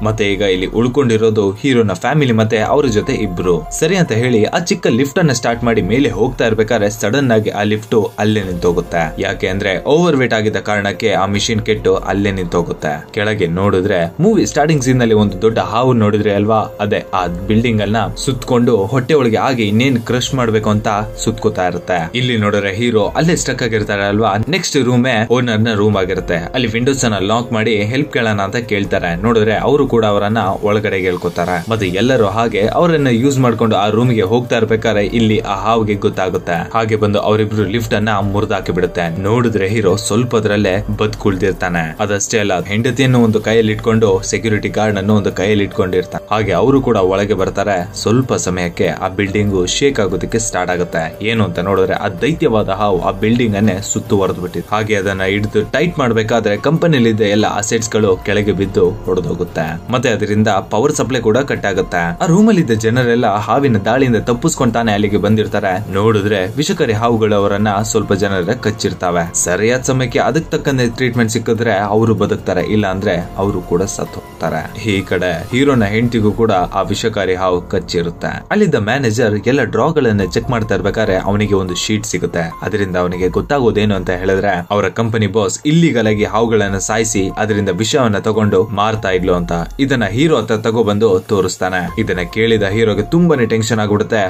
ಮತ್ತೆ ಈಗ ಇಲ್ಲಿ ಉಳ್ಕೊಂಡಿರೋದು ಹೀರೋನ ಫ್ಯಾಮಿಲಿ ಮತ್ತೆ ಅವ್ರ ಜೊತೆ ಇಬ್ರು. ಸರಿ ಅಂತ ಹೇಳಿ ಆ ಚಿಕ್ಕ ಲಿಫ್ಟ್ ಅನ್ನ ಸ್ಟಾರ್ಟ್ ಮಾಡಿ ಮೇಲೆ ಹೋಗ್ತಾ ಇರ್ಬೇಕಾದ್ರೆ ಸಡನ್ ಆಗಿ ಆ ಲಿಫ್ಟ್ ಅಲ್ಲೇ ನಿಂತೋಗುತ್ತೆ. ಯಾಕೆ ಅಂದ್ರೆ ಓವರ್ ವೇಟ್ ಆಗಿದ್ದ ಕಾರಣಕ್ಕೆ ಆ ಮಿಷಿನ್ ಕೆಟ್ಟು ಅಲ್ಲೇ ನಿಂತೋಗುತ್ತೆ. ಕೆಳಗೆ ನೋಡಿದ್ರೆ ಮೂವಿ ಸ್ಟಾರ್ಟಿಂಗ್ ಸೀನ್ ನಲ್ಲಿ ಒಂದು ದೊಡ್ಡ ಹಾವು ನೋಡಿದ್ರೆ ಅಲ್ವಾ, ಅದೇ ಆ ಬಿಲ್ಡಿಂಗ್ ಅನ್ನ ಸುತ್ಕೊಂಡು ಹೊಟ್ಟೆ ಒಳಗೆ ಹಾಗೆ ಇನ್ನೇನ್ ಕ್ರಶ್ ಮಾಡ್ಬೇಕು ಅಂತ ಸುತ್ಕೋತಾ ಇರುತ್ತೆ. ಇಲ್ಲಿ ನೋಡಿದ್ರೆ ಹೀರೋ ಅಲ್ಲೇ ಸ್ಟಕ್ ಆಗಿರ್ತಾರೆ ಅಲ್ವಾ. ನೆಕ್ಸ್ಟ್ ರೂಮೇ ಓನರ್ ನ ರೂಮ್ ಆಗಿರುತ್ತೆ. ಅಲ್ಲಿ ವಿಂಡೋಸ್ ಅನ್ನ ಲಾಕ್ ಮಾಡಿ ಹೆಲ್ಪ್ ಕೇಳೋಣ ಅಂತ ಕೇಳ್ತಾರೆ. ನೋಡಿದ್ರೆ ಅವರು ಕೂಡ ಅವರನ್ನ ಒಳಗಡೆ ಹೇಳ್ಕೊತಾರೆ. ಮತ್ತೆ ಎಲ್ಲರೂ ಹಾಗೆ ಅವರನ್ನ ಯೂಸ್ ಮಾಡ್ಕೊಂಡು ಆ ರೂಮ್ ಗೆ ಹೋಗ್ತಾ ಇರ್ಬೇಕಾದ್ರೆ ಇಲ್ಲಿ ಆ ಹಾವಿಗೆ ಗೊತ್ತಾಗುತ್ತೆ. ಹಾಗೆ ಬಂದು ಅವರಿಬ್ರು ಲಿಫ್ಟ್ ಅನ್ನ ಮುರಿದಾಕಿ ಬಿಡುತ್ತೆ. ನೋಡಿದ್ರೆ ಹೀರೋ ಸ್ವಲ್ಪದ್ರಲ್ಲೇ ಬದುಕುಳಿದಿರ್ತಾನೆ. ಅದಷ್ಟೇ ಅಲ್ಲ, ಹೆಂಡತಿಯನ್ನು ಒಂದು ಕೈಯಲ್ಲಿ ಇಟ್ಕೊಂಡು ಸೆಕ್ಯೂರಿಟಿ ಗಾರ್ಡ್ ಅನ್ನು ಒಂದು ಕೈಯಲ್ಲಿ ಇಟ್ಕೊಂಡಿರ್ತಾನೆ. ಹಾಗೆ ಅವರು ಕೂಡ ಒಳಗೆ ಬರ್ತಾರೆ. ಸ್ವಲ್ಪ ಸಮಯಕ್ಕೆ ಆ ಬಿಲ್ಡಿಂಗ್ ಶೇಕ್ ಆಗೋದಕ್ಕೆ ಸ್ಟಾರ್ಟ್ ಆಗುತ್ತೆ. ಏನು ಅಂತ ನೋಡಿದ್ರೆ ಆ ದೈತ್ಯವಾದ ಹಾವು ಆ ಬಿಲ್ಡಿಂಗ್ ಅನ್ನೇ ಸುತ್ತುವರೆದು ಬಿಟ್ಟಿದೆ. ಹಾಗೆ ಅದನ್ನ ಹಿಡಿದು ಟೈಟ್ ಮಾಡ್ಬೇಕಾದ್ರೆ ಕಂಪನಿಲಿದ್ದ ಎಲ್ಲ ಅಸೆಟ್ಸ್ ಗಳು ಕೆಳಗೆ ಬಿದ್ದು ಹೊಡೆದೋಗುತ್ತೆ. ಮತ್ತೆ ಅದರಿಂದ ಪವರ್ ಸಪ್ಲೈ ಕೂಡ ಕಟ್ ಆಗುತ್ತೆ. ಆ ರೂಮ್ ಅಲ್ಲಿ ಇದ್ದ ಜನರೆಲ್ಲ ಹಾವಿನ ದಾಳಿಯಿಂದ ತಪ್ಪಿಸ್ಕೊಂತಾನೆ ಅಲ್ಲಿಗೆ ಬಂದಿರ್ತಾರೆ. ನೋಡಿದ್ರೆ ವಿಷಕಾರಿ ಹಾವುಗಳು ಅವರನ್ನ ಸ್ವಲ್ಪ ಜನರ ಕಚ್ಚಿರ್ತಾವೆ. ಸರಿಯಾದ ಸಮಯಕ್ಕೆ ಅದಕ್ಕೆ ತಕ್ಕಂತೆ ಟ್ರೀಟ್ಮೆಂಟ್ ಸಿಕ್ಕಿದ್ರೆ ಅವರು ಬದುಕ್ತಾರೆ, ಇಲ್ಲ ಅಂದ್ರೆ ಅವರು ಕೂಡ ಸತ್ತು ಹೋಗ್ತಾರೆ. ಈ ಕಡೆ ಹೀರೋನ ಹೆಂಡತಿಗೂ ಕೂಡ ಆ ವಿಷಕಾರಿ ಹಾವು ಕಚ್ಚಿರುತ್ತೆ. ಅಲ್ಲಿದ್ದ ಮ್ಯಾನೇಜರ್ ಎಲ್ಲ ಡ್ರಾ ಗಳನ್ನ ಚೆಕ್ ಮಾಡ್ತಾ ಇರ್ಬೇಕಾದ್ರೆ ಅವನಿಗೆ ಒಂದು ಶೀಟ್ ಸಿಗುತ್ತೆ. ಅದರಿಂದ ಅವನಿಗೆ ಗೊತ್ತಾಗೋದೇನು ಅಂತ ಹೇಳಿದ್ರೆ ಅವರ ಕಂಪನಿ ಬಾಸ್ ಇಲ್ಲಿಗಲ್ ಆಗಿ ಹಾವುಗಳನ್ನ ಸಾಯಿಸಿ ಅದರಿಂದ ವಿಷವನ್ನ ತಗೊಂಡು ಮಾರ್ತಾ ಇದ್ಲು ಅಂತ. ಇದನ್ನ ಹೀರೋ ಹತ್ರ ತಗೊಬಂದು ತೋರಿಸ್ತಾನೆ. ಇದನ್ನ ಕೇಳಿದ ಹೀರೋಗೆ ತುಂಬಾನೇ ಟೆನ್ಷನ್ ಆಗ್ಬಿಡುತ್ತೆ.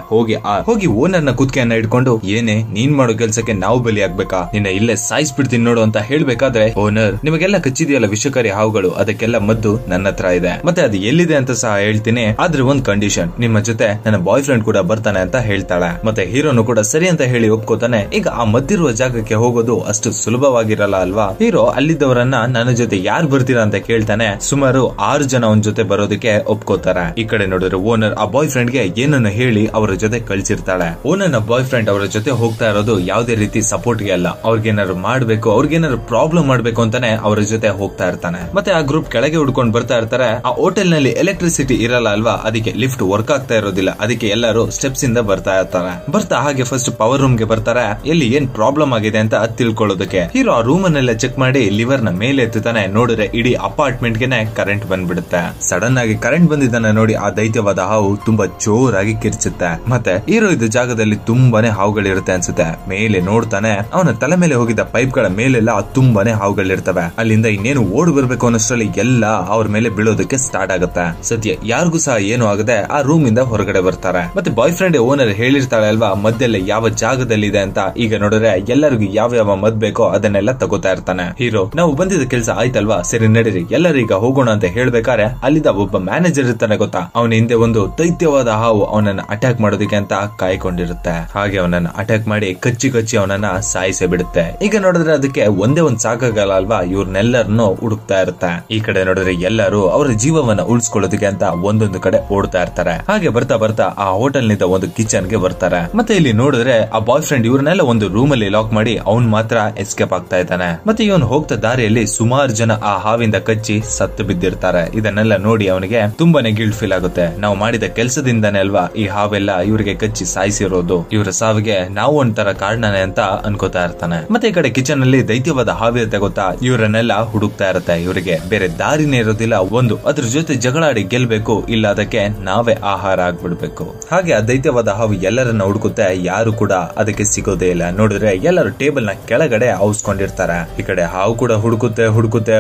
ಹೋಗಿ ಓನರ್ ನ ಕುತ್ತಿಗೆಯನ್ನ ಇಟ್ಕೊಂಡು, ಏನೇ ನೀನ್ ಮಾಡೋ ಕೆಲ್ಸಕ್ಕೆ ನಾವು ಬಲಿ ಆಗ್ಬೇಕಾ, ನಿನ್ನ ಇಲ್ಲೇ ಸಾಯಿಸ್ಬಿಡ್ತೀನಿ ನೋಡು ಅಂತ ಹೇಳ್ಬೇಕಾದ್ರೆ, ಓನರ್ ನಿಮಗೆಲ್ಲ ಕಚ್ಚಿದೆಯಲ್ಲ ವಿಷಕಾರಿ ಹಾವುಗಳು, ಅದಕ್ಕೆಲ್ಲ ಮದ್ದು ನನ್ನ ಹತ್ರ ಇದೆ, ಮತ್ತೆ ಅದು ಎಲ್ಲಿದೆ ಅಂತ ಸಹ ಹೇಳ್ತೀನಿ, ಆದ್ರೆ ಒಂದ್ ಕಂಡೀಷನ್, ನಿಮ್ಮ ಜೊತೆ ನನ್ನ ಬಾಯ್ ಫ್ರೆಂಡ್ ಕೂಡ ಬರ್ತಾನೆ ಅಂತ ಹೇಳ್ತಾಳೆ. ಮತ್ತೆ ಹೀರೋನು ಕೂಡ ಸರಿ ಅಂತ ಹೇಳಿ ಒಪ್ಕೋತಾನೆ. ಈಗ ಆ ಮದ್ದಿರುವ ಜಾಗಕ್ಕೆ ಹೋಗೋದು ಅಷ್ಟು ಸುಲಭವಾಗಿರಲ್ಲ ಅಲ್ವಾ. ಹೀರೋ ಅಲ್ಲಿದ್ದವರನ್ನ ನನ್ನ ಜೊತೆ ಯಾರು ಬರ್ತೀರಾ ಅಂತ ಕೇಳ್ತಾನೆ. ಸುಮಾರು 6 ಜನ ಅವನ ಜೊತೆ ಬರೋದಕ್ಕೆ ಒಪ್ಕೋತಾರೆ. ಈ ಕಡೆ ನೋಡಿದ್ರೆ ಓನರ್ ಆ ಬಾಯ್ ಫ್ರೆಂಡ್ ಗೆ ಏನನ್ನು ಹೇಳಿ ಅವರ ಜೊತೆ ಕಳ್ಸಿರ್ತಾಳೆ. ಓನರ್ ನ ಬಾಯ್ ಫ್ರೆಂಡ್ ಅವರ ಜೊತೆ ಹೋಗ್ತಾ ಇರೋದು ಯಾವುದೇ ರೀತಿ ಸಪೋರ್ಟ್ ಗೆ ಅಲ್ಲ, ಅವ್ರಿಗೇನಾದ್ರು ಮಾಡ್ಬೇಕು, ಅವ್ರಿಗೇನಾದ್ರು ಪ್ರಾಬ್ಲಮ್ ಮಾಡ್ಬೇಕು ಅಂತಾನೆ ಅವರ ಜೊತೆ ಹೋಗ್ತಾ ಇರ್ತಾನೆ. ಮತ್ತೆ ಆ ಗ್ರೂಪ್ ಕೆಳಗೆ ಹುಡ್ಕೊಂಡು ಬರ್ತಾ ಇರ್ತಾರೆ. ಆ ಹೋಟೆಲ್ ನಲ್ಲಿ ಎಲೆಕ್ಟ್ರಿಸಿಟಿ ಇರಲ್ಲ ಅಲ್ವಾ, ಅದಕ್ಕೆ ಲಿಫ್ಟ್ ವರ್ಕ್ ಆಗ್ತಾ ಇರೋದಿಲ್ಲ. ಅದಕ್ಕೆ ಎಲ್ಲರೂ ಸ್ಟೆಪ್ಸ್ ಇಂದ ಬರ್ತಾ ಇರ್ತಾರೆ. ಬರ್ತಾ ಹಾಗೆ ಫಸ್ಟ್ ಪವರ್ ರೂಮ್ ಗೆ ಬರ್ತಾರೆ. ಎಲ್ಲಿ ಏನ್ ಪ್ರಾಬ್ಲಮ್ ಆಗಿದೆ ಅಂತ ತಿಳ್ಕೊಳ್ಳೋದಕ್ಕೆ ಹೀರೋ ಆ ರೂಮ್ ಅನ್ನೆಲ್ಲ ಚೆಕ್ ಮಾಡಿ ಲಿವರ್ ನ ಮೇಲೆ ಎತ್ತುತ್ತಾನೆ. ನೋಡಿದ್ರೆ ಇಡೀ ಅಪಾರ್ಟ್ಮೆಂಟ್ ಗೆ ಕರೆಂಟ್ ಬಂದ್ಬಿಡುತ್ತೆ. ಸಡನ್ ಆಗಿ ಕರೆಂಟ್ ಬಂದಿದ್ದನ್ನ ನೋಡಿ ಆ ದೈತ್ಯವಾದ ಹಾವು ತುಂಬಾ ಜೋರಾಗಿ ಕಿರ್ಚುತ್ತೆ. ಮತ್ತೆ ಹೀರೋ ಇದ್ದ ಜಾಗದಲ್ಲಿ ತುಂಬಾನೇ ಹಾವುಗಳಿರುತ್ತೆ ಅನ್ಸುತ್ತೆ. ಮೇಲೆ ನೋಡ್ತಾನೆ, ಅವನ ತಲೆ ಮೇಲೆ ಹೋಗಿದ್ದ ಪೈಪ್ ಗಳ ಮೇಲೆಲ್ಲ ತುಂಬಾನೇ ಹಾವುಗಳಿರ್ತವೆ. ಅಲ್ಲಿಂದ ಇನ್ನೇನು ಓಡ್ ಬರ್ಬೇಕು ಅನ್ನೋಷ್ಟರಲ್ಲಿ ಎಲ್ಲ ಅವ್ರ ಮೇಲೆ ಬೀಳೋದಕ್ಕೆ ಸ್ಟಾರ್ಟ್ ಆಗುತ್ತೆ. ಸದ್ಯ ಯಾರಿಗೂ ಸಹ ಏನು ಆಗದೆ ಆ ರೂಮ್ ಇಂದ ಹೊರಗಡೆ ಬರ್ತಾರೆ. ಮತ್ತೆ ಬಾಯ್ ಫ್ರೆಂಡ್ ಓನರ್ ಹೇಳಿರ್ತಾಳೆ ಅಲ್ವಾ ಮದ್ದೆಲ್ಲ ಯಾವ ಜಾಗದಲ್ಲಿ ಇದೆ ಅಂತ. ಈಗ ನೋಡಿದ್ರೆ ಎಲ್ಲರಿಗೂ ಯಾವ ಮದ್ ಬೇಕೋ ಅದನ್ನೆಲ್ಲ ತಗೋತಾ ಇರ್ತಾನೆ. ಹೀರೋ ನಾವು ಬಂದಿದ್ದ ಕೆಲಸ ಆಯ್ತಲ್ವಾ, ಸರಿ ನಡೀರಿ ಎಲ್ಲರೀಗ ಹೋಗೋಣ ಅಂತ ಹೇಳ್ಬೇಕಾರೆ ಅಲ್ಲಿದ್ದ ಒಬ್ಬ ಮ್ಯಾನೇಜರ್ ಇರ್ತಾನೆ ಗೊತ್ತಾ, ಅವನ ಹಿಂದೆ ಒಂದು ದೈತ್ಯವಾದ ಹಾವು ಅವನನ್ನ ಅಟ್ಯಾಕ್ ಮಾಡೋದಕ್ಕೆ ಅಂತ ಕಾಯ್ಕೊಂಡಿರುತ್ತೆ. ಹಾಗೆ ಅವನನ್ನ ಅಟ್ಯಾಕ್ ಮಾಡಿ ಕಚ್ಚಿ ಅವನನ್ನ ಸಾಯಿಸೇ ಬಿಡುತ್ತೆ. ಈಗ ನೋಡಿದ್ರೆ ಅದಕ್ಕೆ ಒಂದೇ ಒಂದ್ ಸಾಕಾಗಲ್ಲ ಅಲ್ವಾ, ಇವ್ರನ್ನೆಲ್ಲರನ್ನು ಹುಡುಕ್ತಾ ಇರುತ್ತೆ. ಈ ಕಡೆ ನೋಡಿದ್ರೆ ಎಲ್ಲರೂ ಅವರ ಜೀವವನ್ನ ಉಳಿಸ್ಕೊಳ್ಳೋದಕ್ಕೆ ಅಂತ ಒಂದೊಂದು ಕಡೆ ಓಡ್ತಾ ಇರ್ತಾರೆ. ಹಾಗೆ ಬರ್ತಾ ಆ ಹೋಟೆಲ್ ನಿಂದ ಒಂದು ಕಿಚನ್ ಗೆ ಬರ್ತಾರೆ. ಮತ್ತೆ ಇಲ್ಲಿ ನೋಡಿದ್ರೆ ಆ ಬಾಯ್ ಫ್ರೆಂಡ್ ಇವ್ರನ್ನೆಲ್ಲ ಒಂದು ರೂಮ್ ಅಲ್ಲಿ ಲಾಕ್ ಮಾಡಿ ಅವ್ನ್ ಮಾತ್ರ ಎಸ್ಕೇಪ್ ಆಗ್ತಾ ಇದ್ದಾನೆ. ಮತ್ತೆ ಇವನು ಹೋಗ್ತಾ ದಾರಿಯಲ್ಲಿ ಸುಮಾರು ಜನ ಆ ಹಾವಿಂದ ಕಚ್ಚಿ ಸತ್ತು ಬಿದ್ದಿರ್ತಾರೆ. ಇದನ್ನೆಲ್ಲ ನೋಡಿ ಅವನಿಗೆ ತುಂಬಾನೇ ಗಿಲ್ಟ್ ಫೀಲ್ ಆಗುತ್ತೆ. ನಾವು ಮಾಡಿದ ಕೆಲಸದಿಂದಾನೇ ಅಲ್ವಾ ಈ ಹಾವೆಲ್ಲ ಇವರಿಗೆ ಕಚ್ಚಿ ಸಾಯಿಸಿರೋದು, ಇವರ ಸಾವಿಗೆ ನಾವು ಒಂಥರ ಕಾರಣನೇ ಅಂತ ಅನ್ಕೋತಾ ಇರ್ತಾನೆ. ಮತ್ತೆ ಈ ಕಡೆ ಕಿಚನ್ ಅಲ್ಲಿ ದೈತ್ಯವಾದ ಹಾವಿ ಇರುತ್ತೆ ಗೊತ್ತಾ, ಇವರನ್ನೆಲ್ಲ ಹುಡುಕ್ತಾ ಇರುತ್ತೆ. ಇವರಿಗೆ ಬೇರೆ ದಾರಿನೇ ಇರೋದಿಲ್ಲ. ಒಂದು ಅದ್ರ ಜೊತೆ ಜಗಳಾಡಿ ಗೆಲ್ಬೇಕು, ಇಲ್ಲ ಅದಕ್ಕೆ ನಾವೇ ಆಹಾರ ಆಗ್ಬಿಡ್ಬೇಕು. ಹಾಗೆ ಆ ದೈತ್ಯವಾದ ಹಾವು ಎಲ್ಲರನ್ನ ಹುಡುಕುತ್ತೆ, ಯಾರು ಕೂಡ ಅದಕ್ಕೆ ಸಿಗೋದೇ ಇಲ್ಲ. ನೋಡಿದ್ರೆ ಎಲ್ಲರೂ ಟೇಬಲ್ ನ ಕೆಳಗಡೆ ಔಸ್ಕೊಂಡಿರ್ತಾರೆ. ಈ ಕಡೆ ಹಾವು ಕೂಡ ಹುಡುಕುತ್ತೆ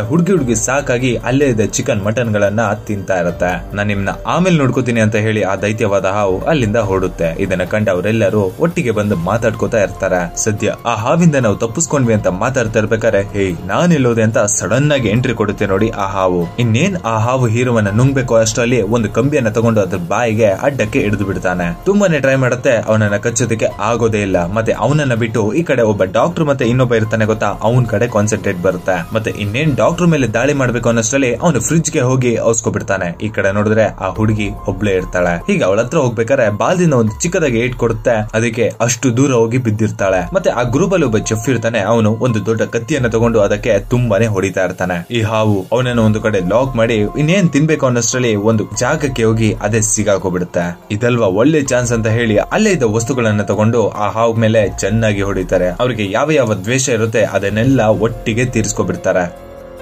ಹುಡುಗಿ ಸಾಕಾಗಿ ಅಲ್ಲೇ ಇದ್ದ ಚಿಕನ್ ಮಟನ್ ಗಳನ್ನ ತಿಂತಾ ಇರತ್ತೆ. ನಾನು ನಿಮ್ನ ಆಮೇಲೆ ನೋಡ್ಕೋತೀನಿ ಅಂತ ಹೇಳಿ ಆ ದೈತ್ಯವಾದ ಹಾವು ಅಲ್ಲಿಂದ ಹೊರಡುತ್ತೆ. ಇದನ್ನ ಕಂಡು ಅವರೆಲ್ಲರೂ ಒಟ್ಟಿಗೆ ಬಂದು ಮಾತಾಡ್ಕೋತಾ ಇರ್ತಾರೆ. ಸದ್ಯ ಆ ಹಾವಿಂದ ನಾವು ತಪ್ಪಿಸ್ಕೊಂಡ್ವಿ ಅಂತ ಮಾತಾಡ್ತಾ ಇರ್ಬೇಕಾರೆ, ಹೇ ನಾನೆಲ್ಲೋದೆ ಅಂತ ಸಡನ್ ಆಗಿ ಎಂಟ್ರಿ ಕೊಡುತ್ತೆ ನೋಡಿ ಆ ಹಾವು. ಇನ್ನೇನ್ ಆ ಹಾವು ಹೀರೋವನ್ನ ನುಂಗ್ಬೇಕು ಅಷ್ಟರಲ್ಲಿ ಒಂದು ಕಂಬಿಯನ್ನ ತಗೊಂಡು ಅದ್ರ ಬಾಯಿಗೆ ಅಡ್ಡಕ್ಕೆ ಹಿಡಿದು ಬಿಡ್ತಾನೆ. ತುಂಬಾನೇ ಟ್ರೈ ಮಾಡುತ್ತೆ, ಅವನನ್ನ ಕಚ್ಚೋದಕ್ಕೆ ಆಗೋದೇ ಇಲ್ಲ. ಮತ್ತೆ ಅವನನ್ನ ಬಿಟ್ಟು ಈ ಕಡೆ ಒಬ್ಬ ಡಾಕ್ಟರ್ ಮತ್ತೆ ಇನ್ನೊಬ್ಬ ಇರ್ತಾನೆ ಗೊತ್ತಾ, ಅವನ್ ಕಡೆ ಕಾನ್ಸಂಟ್ರೇಟ್ ಬರುತ್ತೆ. ಮತ್ತೆ ಇನ್ನೇನ್ ಡಾಕ್ಟರ್ ಮೇಲೆ ದಾಳಿ ಮಾಡ್ಬೇಕು ಅನ್ನೋಷ್ಟರಲ್ಲಿ ಅವನು ಫ್ರಿಜ್ ಗೆ ಹೋಗಿ ಔಸ್ಕೊಬಿಡ್ತಾನೆ. ಈ ಕಡೆ ನೋಡಿದ್ರೆ ಆ ಹುಡುಗಿ ಒಬ್ಳೆ ಇರ್ತಾಳೆ. ಹೀಗೆ ಅವಳ ಹತ್ರ ಹೋಗ್ಬೇಕಾದ್ರೆ ಬಾಲ್ದಿಂದ ಒಂದು ಚಿಕ್ಕದಾಗಿ ಏಟ್ ಕೊಡುತ್ತೆ. ಅದಕ್ಕೆ ಅಷ್ಟು ದೂರ ಹೋಗಿ ಬಿದ್ದಿರ್ತಾಳೆ. ಮತ್ತೆ ಆ ಗ್ರೂಪ್ ಅಲ್ಲಿ ಒಬ್ಬ ಚೆಫ್ ಇರ್ತಾನೆ. ಅವನು ಒಂದು ದೊಡ್ಡ ಕತ್ತಿಯನ್ನ ತಗೊಂಡು ಅದಕ್ಕೆ ತುಂಬಾನೇ ಹೊಡಿತಾ ಇರ್ತಾನೆ. ಈ ಹಾವು ಅವನನ್ನು ಒಂದು ಕಡೆ ಲಾಕ್ ಮಾಡಿ ಇನ್ನೇನ್ ತಿನ್ಬೇಕು ಅನ್ನೋಷ್ಟರಲ್ಲಿ ಒಂದು ಜಾಗಕ್ಕೆ ಹೋಗಿ ಅದೇ ಸಿಗಾಕೋಬಿಡುತ್ತೆ. ಇದಲ್ವಾ ಒಳ್ಳೆ ಚಾನ್ಸ್ ಅಂತ ಹೇಳಿ ಅಲ್ಲೇ ಇದ್ದ ವಸ್ತುಗಳನ್ನ ತಗೊಂಡು ಆ ಹಾವು ಮೇಲೆ ಚೆನ್ನಾಗಿ ಹೊಡಿತಾರೆ. ಅವ್ರಿಗೆ ಯಾವ ಯಾವ ದ್ವೇಷ ಇರುತ್ತೆ ಅದನ್ನೆಲ್ಲ ಒಟ್ಟಿಗೆ ತೀರಿಸ್ಕೊಬಿಡ್ತಾರೆ.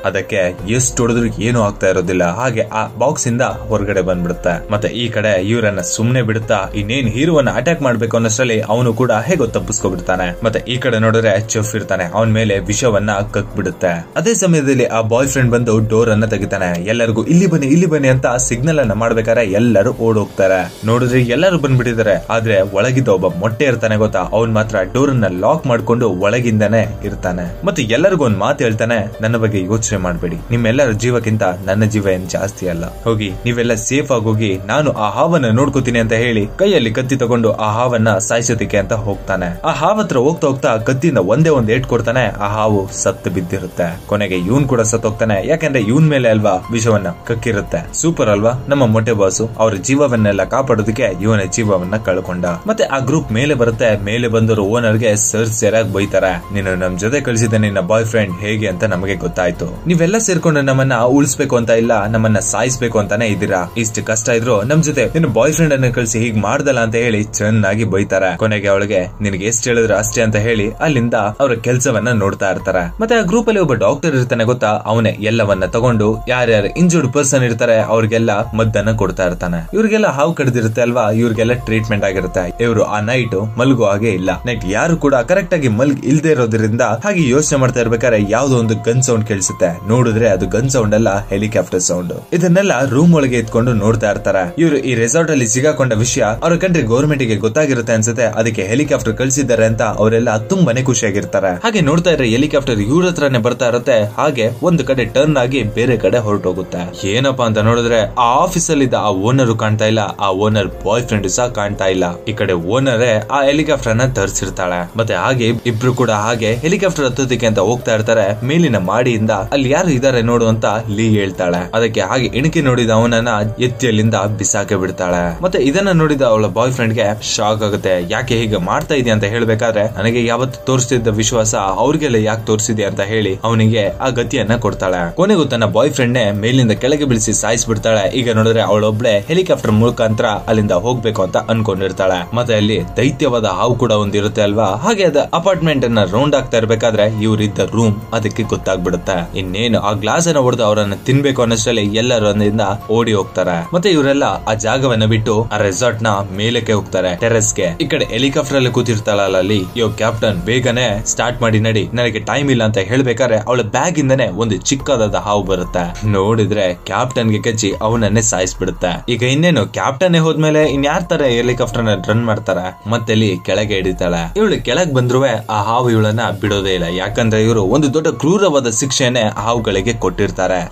ಅದಕ್ಕೆ ಎಷ್ಟು ಹೊಡೆದ್ರು ಏನು ಆಗ್ತಾ ಇರೋದಿಲ್ಲ. ಹಾಗೆ ಆ ಬಾಕ್ಸ್ ಇಂದ ಹೊರಗಡೆ ಬಂದ್ಬಿಡುತ್ತೆ. ಮತ್ತೆ ಈ ಕಡೆ ಇವರನ್ನ ಸುಮ್ನೆ ಬಿಡುತ್ತಾ ಇನ್ನೇನ್ ಹೀರೋವನ್ನ ಅಟ್ಯಾಕ್ ಮಾಡ್ಬೇಕು ಅನ್ನೋಷ್ಟರಲ್ಲಿ ಅವನು ಕೂಡ ಹೇಗೋ ತಪ್ಪಿಸ್ಕೊಬಿಡ್ತಾನೆ. ಮತ್ತೆ ಈ ಕಡೆ ನೋಡಿದ್ರೆ ಚೆಫ್ ಇರ್ತಾನೆ. ಅವನ ಮೇಲೆ ವಿಷವನ್ನ ಕಕ್ಬಿಡುತ್ತೆ. ಅದೇ ಸಮಯದಲ್ಲಿ ಆ ಬಾಯ್ ಫ್ರೆಂಡ್ ಬಂದು ಡೋರ್ ಅನ್ನ ತೆಗಿತಾನೆ. ಎಲ್ಲರಿಗೂ ಇಲ್ಲಿ ಬನ್ನಿ ಅಂತ ಸಿಗ್ನಲ್ ಅನ್ನ ಮಾಡ್ಬೇಕಾದ್ರೆ ಎಲ್ಲರೂ ಓಡೋಗ್ತಾರೆ. ನೋಡಿದ್ರೆ ಎಲ್ಲರೂ ಬಂದ್ಬಿಟ್ಟಿದ್ದಾರೆ. ಆದ್ರೆ ಒಳಗಿದ್ದ ಒಬ್ಬ ಮೊಟ್ಟೆ ಇರ್ತಾನೆ ಗೊತ್ತಾ, ಅವ್ನ್ ಮಾತ್ರ ಡೋರ್ ಅನ್ನ ಲಾಕ್ ಮಾಡ್ಕೊಂಡು ಒಳಗಿಂದಾನೆ ಇರ್ತಾನೆ. ಮತ್ತೆ ಎಲ್ಲರಿಗೂ ಒಂದ್ ಮಾತು ಹೇಳ್ತಾನೆ, ನನ್ನ ಬಗ್ಗೆ ಯೋಚನೆ ಮಾಡಬೇಡಿ, ನಿಮ್ಮೆಲ್ಲರ ಜೀವಕ್ಕಿಂತ ನನ್ನ ಜೀವ ಏನ್ ಜಾಸ್ತಿ ಅಲ್ಲ, ಹೋಗಿ ನೀವೆಲ್ಲ ಸೇಫ್ ಆಗಿ ಹೋಗಿ, ನಾನು ಆ ಹಾವನ್ನ ನೋಡ್ಕೋತೀನಿ ಅಂತ ಹೇಳಿ ಕೈಯಲ್ಲಿ ಕತ್ತಿ ತಗೊಂಡು ಆ ಹಾವನ್ನ ಸಾಯಿಸೋದಿಕ್ಕೆ ಅಂತ ಹೋಗ್ತಾನೆ. ಆ ಹಾವತ್ರ ಹೋಗ್ತಾ ಕತ್ತಿಯಿಂದ ಒಂದೇ ಒಂದ್ ಏಟ್ ಕೊಡ್ತಾನೆ. ಆ ಹಾವು ಸತ್ತು ಬಿದ್ದಿರುತ್ತೆ. ಕೊನೆಗೆ ಇವನ್ ಕೂಡ ಸತ್ತೋಗ್ತಾನೆ. ಯಾಕಂದ್ರೆ ಇವನ್ ಮೇಲೆ ಅಲ್ವಾ ವಿಷವನ್ನ ಕಕ್ಕಿರುತ್ತೆ. ಸೂಪರ್ ಅಲ್ವಾ ನಮ್ಮ ಮೊಟ್ಟೆ ಬಾಸು. ಅವ್ರ ಜೀವವನ್ನೆಲ್ಲ ಕಾಪಾಡೋದಕ್ಕೆ ಇವನ ಜೀವವನ್ನ ಕಳ್ಕೊಂಡ. ಮತ್ತೆ ಆ ಗ್ರೂಪ್ ಮೇಲೆ ಬರುತ್ತೆ. ಮೇಲೆ ಬಂದವರು ಓನರ್ಗೆ ಸರಿಯಾಗಿ ಬೈತಾರೆ. ನೀನು ನಮ್ ಜೊತೆ ಕಳಿಸಿದ ನಿನ್ನ ಬಾಯ್ ಫ್ರೆಂಡ್ ಹೇಗೆ ಅಂತ ನಮಗೆ ಗೊತ್ತಾಯ್ತು. ನೀವೆಲ್ಲ ಸೇರ್ಕೊಂಡು ನಮ್ಮನ್ನ ಉಳಿಸ್ಬೇಕು ಅಂತ ಇಲ್ಲ, ನಮ್ಮನ್ನ ಸಾಯಿಸ್ಬೇಕು ಅಂತಾನೆ ಇದ್ದೀರಾ. ಇಷ್ಟು ಕಷ್ಟ ಇದ್ರು ನಮ್ ಜೊತೆ ನಿನ್ನ ಬಾಯ್ ಫ್ರೆಂಡ್ ಅನ್ನ ಕಳಿಸಿ ಹೀಗ್ ಮಾಡ್ದಲ್ಲ ಅಂತ ಹೇಳಿ ಚೆನ್ನಾಗಿ ಬೈತಾರೆ. ಕೊನೆಗೆ ಅವಳಿಗೆ ನಿನ್ಗೆ ಎಷ್ಟು ಹೇಳಿದ್ರು ಅಷ್ಟೇ ಅಂತ ಹೇಳಿ ಅಲ್ಲಿಂದ ಅವರ ಕೆಲಸವನ್ನ ನೋಡ್ತಾ ಇರ್ತಾರೆ. ಮತ್ತೆ ಆ ಗ್ರೂಪ್ ಅಲ್ಲಿ ಒಬ್ಬ ಡಾಕ್ಟರ್ ಇರ್ತಾನೆ ಗೊತ್ತಾ, ಅವನೇ ಎಲ್ಲವನ್ನ ತಗೊಂಡು ಯಾರ್ಯಾರು ಇಂಜರ್ಡ್ ಪರ್ಸನ್ ಇರ್ತಾರೆ ಅವ್ರಿಗೆಲ್ಲ ಮದ್ದನ್ನ ಕೊಡ್ತಾ ಇರ್ತಾನೆ. ಇವ್ರಿಗೆಲ್ಲ ಹಾವು ಕಡ್ದಿರುತ್ತೆ ಅಲ್ವಾ, ಇವ್ರಿಗೆಲ್ಲ ಟ್ರೀಟ್ಮೆಂಟ್ ಆಗಿರುತ್ತೆ. ಇವರು ಆ ನೈಟ್ ಮಲ್ಗೋ ಹಾಗೆ ಇಲ್ಲ. ನೈಟ್ ಯಾರು ಕೂಡ ಕರೆಕ್ಟ್ ಆಗಿ ಇಲ್ದೇ ಇರೋದ್ರಿಂದ ಹಾಗೆ ಯೋಚನೆ ಮಾಡ್ತಾ ಇರ್ಬೇಕಾದ್ರೆ ಯಾವ್ದೋ ಒಂದು ಗನ್ ಸೌಂಡ್ ಕೇಳಿಸುತ್ತೆ. ನೋಡಿದ್ರೆ ಅದು ಗನ್ ಸೌಂಡ್ ಅಲ್ಲ, ಹೆಲಿಕಾಪ್ಟರ್ ಸೌಂಡ್. ಇದನ್ನೆಲ್ಲ ರೂಮ್ ಒಳಗೆ ಎತ್ಕೊಂಡು ನೋಡ್ತಾ ಇರ್ತಾರೆ. ಇವರು ಈ ರೆಸಾರ್ಟ್ ಅಲ್ಲಿ ಸಿಗಾಕೊಂಡ ವಿಷಯ ಅವ್ರ ಕಂಟ್ರಿ ಗೌರ್ಮೆಂಟ್ ಗೆ ಗೊತ್ತಾಗಿರುತ್ತೆ ಅನ್ಸುತ್ತೆ. ಅದಕ್ಕೆ ಹೆಲಿಕಾಪ್ಟರ್ ಕಳಿಸಿದ್ದಾರೆ ಅಂತ ಅವರೆಲ್ಲ ತುಂಬಾನೇ ಖುಷಿಯಾಗಿರ್ತಾರೆ. ಹಾಗೆ ನೋಡ್ತಾ ಇದ್ರೆ ಹೆಲಿಕಾಪ್ಟರ್ ಇವ್ರ ಹತ್ರನೇ ಬರ್ತಾ ಇರುತ್ತೆ. ಹಾಗೆ ಒಂದು ಕಡೆ ಟರ್ನ್ ಆಗಿ ಬೇರೆ ಕಡೆ ಹೊರಟೋಗುತ್ತೆ. ಏನಪ್ಪಾ ಅಂತ ನೋಡಿದ್ರೆ ಆ ಆಫೀಸ್ ಅಲ್ಲಿ ಇದ್ದ ಆ ಓನರ್ ಕಾಣ್ತಾ ಇಲ್ಲ, ಆ ಓನರ್ ಬಾಯ್ ಫ್ರೆಂಡ್ ಸಹ ಕಾಣ್ತಾ ಇಲ್ಲ. ಈ ಕಡೆ ಓನರೇ ಆ ಹೆಲಿಕಾಪ್ಟರ್ ಅನ್ನ ತರಿಸಿರ್ತಾಳೆ. ಮತ್ತೆ ಹಾಗೆ ಇಬ್ರು ಕೂಡ ಹಾಗೆ ಹೆಲಿಕಾಪ್ಟರ್ ಹತ್ತೋದಕ್ಕೆ ಅಂತ ಹೋಗ್ತಾ ಇರ್ತಾರೆ. ಮೇಲಿನ ಮಾಡಿಯಿಂದ ಅಲ್ಲಿ ಯಾರು ಇದಾರೆ ನೋಡು ಅಂತ ಲೀ ಹೇಳ್ತಾಳೆ. ಅದಕ್ಕೆ ಹಾಗೆ ಇಣಕಿ ನೋಡಿದ ಅವನನ್ನ ಎತ್ತಿಯಲ್ಲಿಂದ ಬಿಸಾಕೆ ಬಿಡ್ತಾಳೆ. ಮತ್ತೆ ಇದನ್ನ ನೋಡಿದ ಅವಳ ಬಾಯ್ ಫ್ರೆಂಡ್ ಗೆ ಶಾಕ್ ಆಗುತ್ತೆ. ಯಾಕೆ ಹೀಗೆ ಮಾಡ್ತಾ ಇದೆಯಾ ಅಂತ ಹೇಳ್ಬೇಕಾದ್ರೆ, ನನಗೆ ಯಾವತ್ತು ತೋರಿಸ್ತಿದ್ದ ವಿಶ್ವಾಸ ಅವ್ರಿಗೆಲ್ಲ ಯಾಕೆ ತೋರಿಸಿದೆ ಅಂತ ಹೇಳಿ ಅವನಿಗೆ ಆ ಗತಿಯನ್ನ ಕೊಡ್ತಾಳೆ. ಕೊನೆಗೂ ತನ್ನ ಬಾಯ್ ಫ್ರೆಂಡ್ ನೇ ಮೇಲಿಂದ ಕೆಳಗೆ ಬೀಳಿಸಿ ಸಾಯಿಸ್ಬಿಡ್ತಾಳೆ. ಈಗ ನೋಡಿದ್ರೆ ಅವಳೊಬ್ಳೆ ಹೆಲಿಕಾಪ್ಟರ್ ಮುಖಾಂತರ ಅಲ್ಲಿಂದ ಹೋಗ್ಬೇಕು ಅಂತ ಅನ್ಕೊಂಡಿರ್ತಾಳೆ. ಮತ್ತೆ ಅಲ್ಲಿ ದೈತ್ಯವಾದ ಹಾವು ಕೂಡ ಒಂದಿರುತ್ತೆ ಅಲ್ವಾ. ಹಾಗೆ ಅದ ಅಪಾರ್ಟ್ಮೆಂಟ್ ಅನ್ನ ರೌಂಡ್ ಆಗ್ತಾ ಇರ್ಬೇಕಾದ್ರೆ ಇವರಿದ್ದ ರೂಮ್ ಅದಕ್ಕೆ ಗೊತ್ತಾಗ್ಬಿಡುತ್ತೆ. ಇನ್ನೇನು ಆ ಗ್ಲಾಸ್ ಅನ್ನ ಹೊಡೆದು ಅವರನ್ನ ತಿನ್ಬೇಕು ಅನ್ನೋಷ್ಟರಲ್ಲಿ ಎಲ್ಲರೂ ಅಲ್ಲಿಂದ ಓಡಿ ಹೋಗ್ತಾರೆ. ಮತ್ತೆ ಇವರೆಲ್ಲ ಆ ಜಾಗವನ್ನ ಬಿಟ್ಟು ಆ ರೆಸಾರ್ಟ್ ನ ಮೇಲಕ್ಕೆ ಹೋಗ್ತಾರೆ, ಟೆರೆಸ್ ಗೆ. ಈ ಕಡೆ ಹೆಲಿಕಾಪ್ಟರ್ ಅಲ್ಲಿ ಕೂತಿರ್ತಾಳಲ್ಲ ಅಲ್ಲಿ, ಯೋ ಕ್ಯಾಪ್ಟನ್ ಬೇಗನೆ ಸ್ಟಾರ್ಟ್ ಮಾಡಿ ನಡಿ, ನನಗೆ ಟೈಮ್ ಇಲ್ಲ ಅಂತ ಹೇಳ್ಬೇಕಾದ್ರೆ ಅವಳ ಬ್ಯಾಗ್ ಇಂದನೆ ಒಂದು ಚಿಕ್ಕದಾದ ಹಾವು ಬರುತ್ತೆ. ನೋಡಿದ್ರೆ ಕ್ಯಾಪ್ಟನ್ ಗೆ ಕಚ್ಚಿ ಅವನನ್ನೇ ಸಾಯಿಸ್ಬಿಡುತ್ತೆ. ಈಗ ಇನ್ನೇನು ಕ್ಯಾಪ್ಟನ್ ಹೋದ್ಮೇಲೆ ಇನ್ಯಾರ ತರ ಹೆಲಿಕಾಪ್ಟರ್ ನ ರನ್ ಮಾಡ್ತಾರೆ. ಮತ್ತೆ ಅಲ್ಲಿ ಕೆಳಗೆ ಹಿಡಿತಾಳೆ. ಇವಳು ಕೆಳಗ್ ಬಂದ್ರುವೆ ಆ ಹಾವು ಇವಳನ್ನ ಬಿಡೋದೇ ಇಲ್ಲ. ಯಾಕಂದ್ರೆ ಇವರು ಒಂದು ದೊಡ್ಡ ಕ್ರೂರವಾದ ಶಿಕ್ಷೆನೆ ಹಾವುಗಳಿಗೆ ಕೊಟ್ಟಿರ್ತಾರೆ.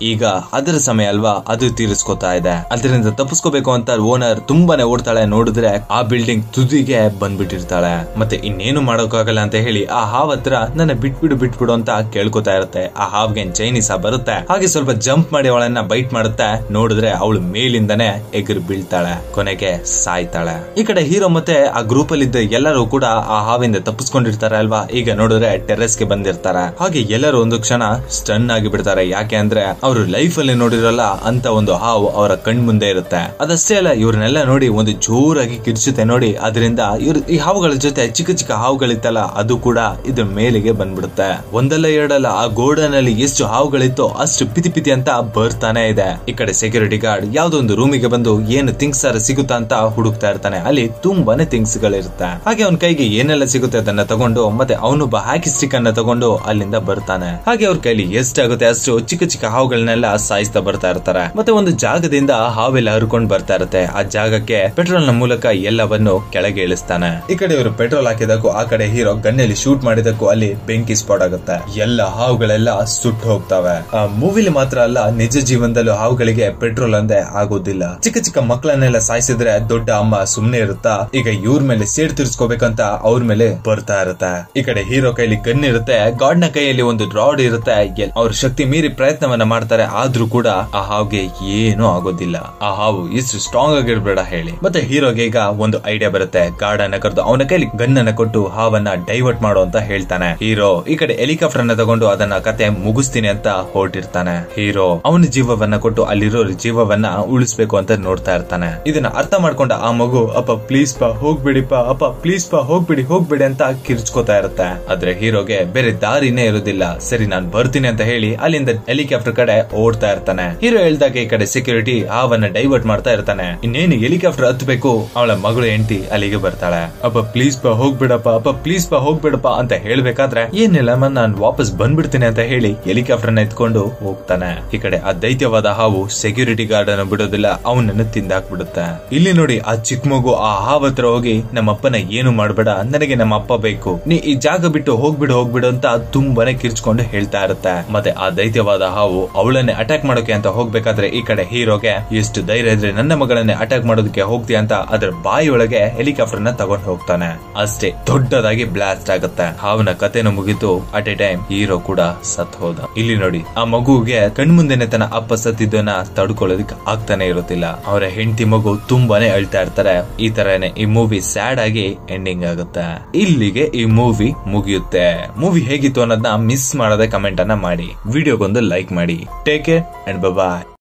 ಈಗ ಅದರ ಸಮಯ ಅಲ್ವಾ, ಅದು ತೀರಿಸ್ಕೊತಾ ಇದೆ. ಅದರಿಂದ ತಪ್ಪಿಸ್ಕೋಬೇಕು ಅಂತ ಓನರ್ ತುಂಬಾನೇ ಓಡ್ತಾಳೆ. ನೋಡಿದ್ರೆ ಆ ಬಿಲ್ಡಿಂಗ್ ತುದಿಗೆ ಬಂದ್ಬಿಟ್ಟಿರ್ತಾಳೆ. ಮತ್ತೆ ಇನ್ನೇನು ಮಾಡೋಕ್ಕಾಗಲ್ಲ ಅಂತ ಹೇಳಿ ಆ ಹಾವ್ ಹತ್ರ ನನ್ನ ಬಿಟ್ಬಿಡು ಅಂತ ಕೇಳ್ಕೊತಾ ಇರುತ್ತೆ. ಆ ಹಾವ್ಗೆ ಚೈನೀಸ ಬರುತ್ತೆ. ಹಾಗೆ ಸ್ವಲ್ಪ ಜಂಪ್ ಮಾಡಿ ಅವಳನ್ನ ಬೈಟ್ ಮಾಡುತ್ತೆ. ನೋಡಿದ್ರೆ ಅವಳು ಮೇಲಿಂದಾನೆ ಎಗರು ಬೀಳ್ತಾಳೆ. ಕೊನೆಗೆ ಸಾಯ್ತಾಳೆ. ಈ ಕಡೆ ಹೀರೋ ಮತ್ತೆ ಆ ಗ್ರೂಪ್ ಅಲ್ಲಿ ಇದ್ದ ಎಲ್ಲರೂ ಕೂಡ ಆ ಹಾವಿಂದ ತಪ್ಪಿಸ್ಕೊಂಡಿರ್ತಾರೆ ಅಲ್ವಾ. ಈಗ ನೋಡಿದ್ರೆ ಟೆರೆಸ್ ಗೆ ಬಂದಿರ್ತಾರೆ. ಹಾಗೆ ಎಲ್ಲರೂ ಒಂದು ಕ್ಷಣ ಸ್ಟನ್ ಆಗಿ ಬಿಡ್ತಾರೆ. ಯಾಕೆ ಅಂದ್ರೆ ಅವರು ಲೈಫ್ ಅಲ್ಲಿ ನೋಡಿರಲ್ಲ ಅಂತ ಒಂದು ಹಾವು ಅವರ ಕಣ್ ಮುಂದೆ ಇರುತ್ತೆ. ಅದಷ್ಟೇ ಅಲ್ಲ, ಇವ್ರನ್ನೆಲ್ಲ ನೋಡಿ ಒಂದು ಜೋರಾಗಿ ಕಿರ್ಚುತ್ತೆ ನೋಡಿ. ಅದರಿಂದ ಇವ್ರು ಈ ಹಾವುಗಳ ಜೊತೆ ಚಿಕ್ಕ ಚಿಕ್ಕ ಹಾವುಗಳಿತ್ತಲ್ಲ ಅದು ಕೂಡ ಇದ್ರ ಮೇಲಿಗೆ ಬಂದ್ಬಿಡುತ್ತೆ. ಒಂದಲ್ಲ ಎರಡಲ್ಲ ಆ ಗೋಡನ್ ಅಲ್ಲಿ ಎಷ್ಟು ಹಾವುಗಳಿತ್ತೋ ಅಷ್ಟು ಪಿತಿ ಪಿತಿ ಅಂತ ಬರ್ತಾನೆ ಇದೆ. ಈ ಕಡೆ ಸೆಕ್ಯೂರಿಟಿ ಗಾರ್ಡ್ ಯಾವ್ದೋ ಒಂದು ರೂಮಿಗೆ ಬಂದು ಏನು ಥಿಂಗ್ಸ್ ಸಿಗುತ್ತಾ ಅಂತ ಹುಡುಕ್ತಾ ಇರ್ತಾನೆ. ಅಲ್ಲಿ ತುಂಬಾನೇ ಥಿಂಗ್ಸ್ ಗಳಿರುತ್ತೆ. ಹಾಗೆ ಅವನ ಕೈಗೆ ಏನೆಲ್ಲ ಸಿಗುತ್ತೆ ಅದನ್ನ ತಗೊಂಡು ಮತ್ತೆ ಅವನೊಬ್ಬ ಹಾಕಿ ಸ್ಟಿಕ್ ಅನ್ನ ತಗೊಂಡು ಅಲ್ಲಿಂದ ಬರ್ತಾನೆ. ಹಾಗೆ ಅವ್ರ ಕೈಲಿ ಎಷ್ಟಾಗುತ್ತೆ ಅಷ್ಟು ಚಿಕ್ಕ ಚಿಕ್ಕ ಹಾವುಗಳನ್ನೆಲ್ಲ ಸಾಯಿಸ್ತಾ ಬರ್ತಾ ಇರ್ತಾರೆ. ಮತ್ತೆ ಒಂದು ಜಾಗದಿಂದ ಹಾವೆಲ್ಲ ಹರ್ಕೊಂಡು ಬರ್ತಾ ಇರುತ್ತೆ. ಆ ಜಾಗಕ್ಕೆ ಪೆಟ್ರೋಲ್ ನ ಮೂಲಕ ಎಲ್ಲವನ್ನು ಕೆಳಗೆ ಇಳಿಸ್ತಾನೆ. ಈ ಕಡೆ ಇವರು ಪೆಟ್ರೋಲ್ ಹಾಕಿದಕ್ಕೂ ಆ ಕಡೆ ಹೀರೋ ಗನ್ನಲ್ಲಿ ಶೂಟ್ ಮಾಡಿದಕ್ಕೂ ಅಲ್ಲಿ ಬೆಂಕಿ ಸ್ಪಾಟ್ ಆಗುತ್ತೆ. ಎಲ್ಲ ಹಾವುಗಳೆಲ್ಲ ಸುಟ್ಟು ಹೋಗ್ತವೆ. ಆ ಮೂವಿಲಿ ಮಾತ್ರ ಅಲ್ಲ, ನಿಜ ಜೀವನದಲ್ಲೂ ಹಾವುಗಳಿಗೆ ಪೆಟ್ರೋಲ್ ಅಂದೆ ಆಗೋದಿಲ್ಲ. ಚಿಕ್ಕ ಚಿಕ್ಕ ಮಕ್ಕಳನ್ನೆಲ್ಲ ಸಾಯಿಸಿದ್ರೆ ದೊಡ್ಡ ಅಮ್ಮ ಸುಮ್ನೆ ಇರುತ್ತಾ? ಈಗ ಇವ್ರ ಮೇಲೆ ಸೇಡ್ ತೀರ್ಸ್ಕೋಬೇಕಂತ ಅವ್ರ ಮೇಲೆ ಬರ್ತಾ ಇರುತ್ತೆ. ಈ ಕಡೆ ಹೀರೋ ಕೈಲಿ ಗನ್ ಇರುತ್ತೆ, ಗಾರ್ಡ್ ನ ಕೈಯಲ್ಲಿ ಒಂದು ರಾಡ್ ಇರುತ್ತೆ. ಅವ್ರ ಅವ್ರ ಶಕ್ತಿ ಮೀರಿ ಪ್ರಯತ್ನವನ್ನ ಮಾಡ್ತಾರೆ, ಆದ್ರೂ ಕೂಡ ಆ ಹಾವಿಗೆ ಏನೂ ಆಗೋದಿಲ್ಲ. ಆ ಹಾವು ಇಷ್ಟು ಸ್ಟ್ರಾಂಗ್ ಆಗಿರ್ಬೇಡ ಹೇಳಿ. ಮತ್ತೆ ಹೀರೋಗೆ ಈಗ ಒಂದು ಐಡಿಯಾ ಬರುತ್ತೆ. ಗಾರ್ಡ್ ಅನ್ನ ಕರೆದು ಅವನ ಕೈಲಿ ಗನ್ ಅನ್ನ ಕೊಟ್ಟು ಹಾವನ್ನ ಡೈವರ್ಟ್ ಮಾಡು ಅಂತ ಹೇಳ್ತಾನೆ. ಹೀರೋ ಈ ಕಡೆ ಹೆಲಿಕಾಪ್ಟರ್ ಅನ್ನ ತಗೊಂಡು ಅದನ್ನ ಕತೆ ಮುಗಿಸ್ತೀನಿ ಅಂತ ಹೊರಟಿರ್ತಾನೆ. ಹೀರೋ ಅವನ ಜೀವವನ್ನ ಕೊಟ್ಟು ಅಲ್ಲಿರೋ ಜೀವವನ್ನ ಉಳಿಸ್ಬೇಕು ಅಂತ ನೋಡ್ತಾ ಇರ್ತಾನೆ. ಇದನ್ನ ಅರ್ಥ ಮಾಡ್ಕೊಂಡ ಆ ಮಗು ಅಪ್ಪ ಪ್ಲೀಸ್ ಪಾ ಹೋಗ್ಬಿಡಿಪ್ಪ, ಅಪ್ಪ ಪ್ಲೀಸ್ ಪಾ ಹೋಗ್ಬಿಡಿ ಅಂತ ಕಿರ್ಚ್ಕೋತಾ ಇರುತ್ತೆ. ಆದ್ರೆ ಹೀರೋಗೆ ಬೇರೆ ದಾರಿನೇ ಇರೋದಿಲ್ಲ. ಸರಿ ನಾನ್ ಬರ್ತೀನಿ ಅಂತ ಹೇಳಿ ಅಲ್ಲಿಂದ ಹೆಲಿಕಾಪ್ಟರ್ ಕಡೆ ಓಡ್ತಾ ಇರ್ತಾನೆ. ಹೀರೋ ಹೇಳ್ದಾಗ ಈ ಕಡೆ ಸೆಕ್ಯೂರಿಟಿ ಹಾವನ್ನ ಡೈವರ್ಟ್ ಮಾಡ್ತಾ ಇರ್ತಾನೆ. ಇನ್ನೇನು ಹೆಲಿಕಾಪ್ಟರ್ ಹತ್ಬೇಕು, ಅವಳ ಮಗಳು ಹೆಂಡತಿ ಅಲ್ಲಿಗೆ ಬರ್ತಾಳೆ. ಅಪ್ಪ ಪ್ಲೀಸ್ ಪಾ ಹೋಗ್ಬಿಡಪ್ಪ, ಅಪ್ಪ ಪ್ಲೀಸ್ ಪಾ ಹೋಗ್ಬಿಡಪ್ಪ ಅಂತ ಹೇಳ್ಬೇಕಾದ್ರೆ ಏನಿಲ್ಲ ನಾನ್ ವಾಪಸ್ ಬಂದ್ಬಿಡ್ತೀನಿ ಅಂತ ಹೇಳಿ ಹೆಲಿಕಾಪ್ಟರ್ ನ ಎತ್ಕೊಂಡು ಹೋಗ್ತಾನೆ. ಈ ಕಡೆ ಆ ದೈತ್ಯವಾದ ಹಾವು ಸೆಕ್ಯೂರಿಟಿ ಗಾರ್ಡ್ ಅನ್ನು ಬಿಡೋದಿಲ್ಲ, ಅವನನ್ನು ತಿಂದಾಕ್ಬಿಡುತ್ತೆ. ಇಲ್ಲಿ ನೋಡಿ ಆ ಚಿಕ್ಕ ಮಗು ಆ ಹಾವ್ ಹತ್ರ ಹೋಗಿ ನಮ್ಮಪ್ಪನ ಏನು ಮಾಡ್ಬೇಡ, ನನಗೆ ನಮ್ಮ ಅಪ್ಪ ಬೇಕು, ನೀ ಈ ಜಾಗ ಬಿಟ್ಟು ಹೋಗ್ಬಿಡು ಅಂತ ತುಂಬಾನೇ ಕಿರ್ಚ್ಕೊಂಡು ಹೇಳ್ತಾ ಇರುತ್ತೆ. ಮತ್ತೆ ಆ ದೈತ್ಯವಾದ ಹಾವು ಅವಳನ್ನೇ ಅಟ್ಯಾಕ್ ಮಾಡೋಕೆ ಅಂತ ಹೋಗ್ಬೇಕಾದ್ರೆ ಈ ಕಡೆ ಹೀರೋಗೆ ಎಷ್ಟು ಧೈರ್ಯ ಇದ್ರೆ ನನ್ನ ಮಗಳನ್ನೇ ಅಟ್ಯಾಕ್ ಮಾಡೋದಕ್ಕೆ ಹೋಗ್ತೀಯ ಅಂತ ಅದರ ಬಾಯಿಯೊಳಗೆ ಹೆಲಿಕಾಪ್ಟರ್ ನ ತಗೊಂಡು ಹೋಗ್ತಾನೆ. ಅಷ್ಟೇ ದೊಡ್ಡದಾಗಿ ಬ್ಲಾಸ್ಟ್ ಆಗುತ್ತೆ. ಹಾವನ ಕತೆನೂ ಮುಗಿತು. ಅಟ್ ಎ ಟೈಮ್ ಹೀರೋ ಕೂಡ ಸತ್ ಹೋದ. ಇಲ್ಲಿ ನೋಡಿ ಆ ಮಗುಗೆ ಕಣ್ಮುಂದೆನೆ ತನ್ನ ಅಪ್ಪ ಸತ್ತಿದ್ದನ್ನ ತಡ್ಕೊಳ್ಳೋದಕ್ಕೆ ಆಗ್ತಾನೆ ಇರುತ್ತಿಲ್ಲ. ಅವರ ಹೆಂಡತಿ ಮಗು ತುಂಬಾನೇ ಅಳ್ತಾ ಇರ್ತಾರೆ. ಈ ತರನೇ ಈ ಮೂವಿ ಸ್ಯಾಡ್ ಆಗಿ ಎಂಡಿಂಗ್ ಆಗುತ್ತೆ. ಇಲ್ಲಿಗೆ ಈ ಮೂವಿ ಮುಗಿಯುತ್ತೆ. ಮೂವಿ ಹೇಗಿತ್ತು ಅನ್ನೋದನ್ನ ಮಿಸ್ ಮಾಡದೆ ಕಮೆಂಟ್ ಅನ್ನ ಮಾಡಿ, ವಿಡಿಯೋಗೊಂದು ಲೈಕ್ ಮಾಡಿ. Take care and by.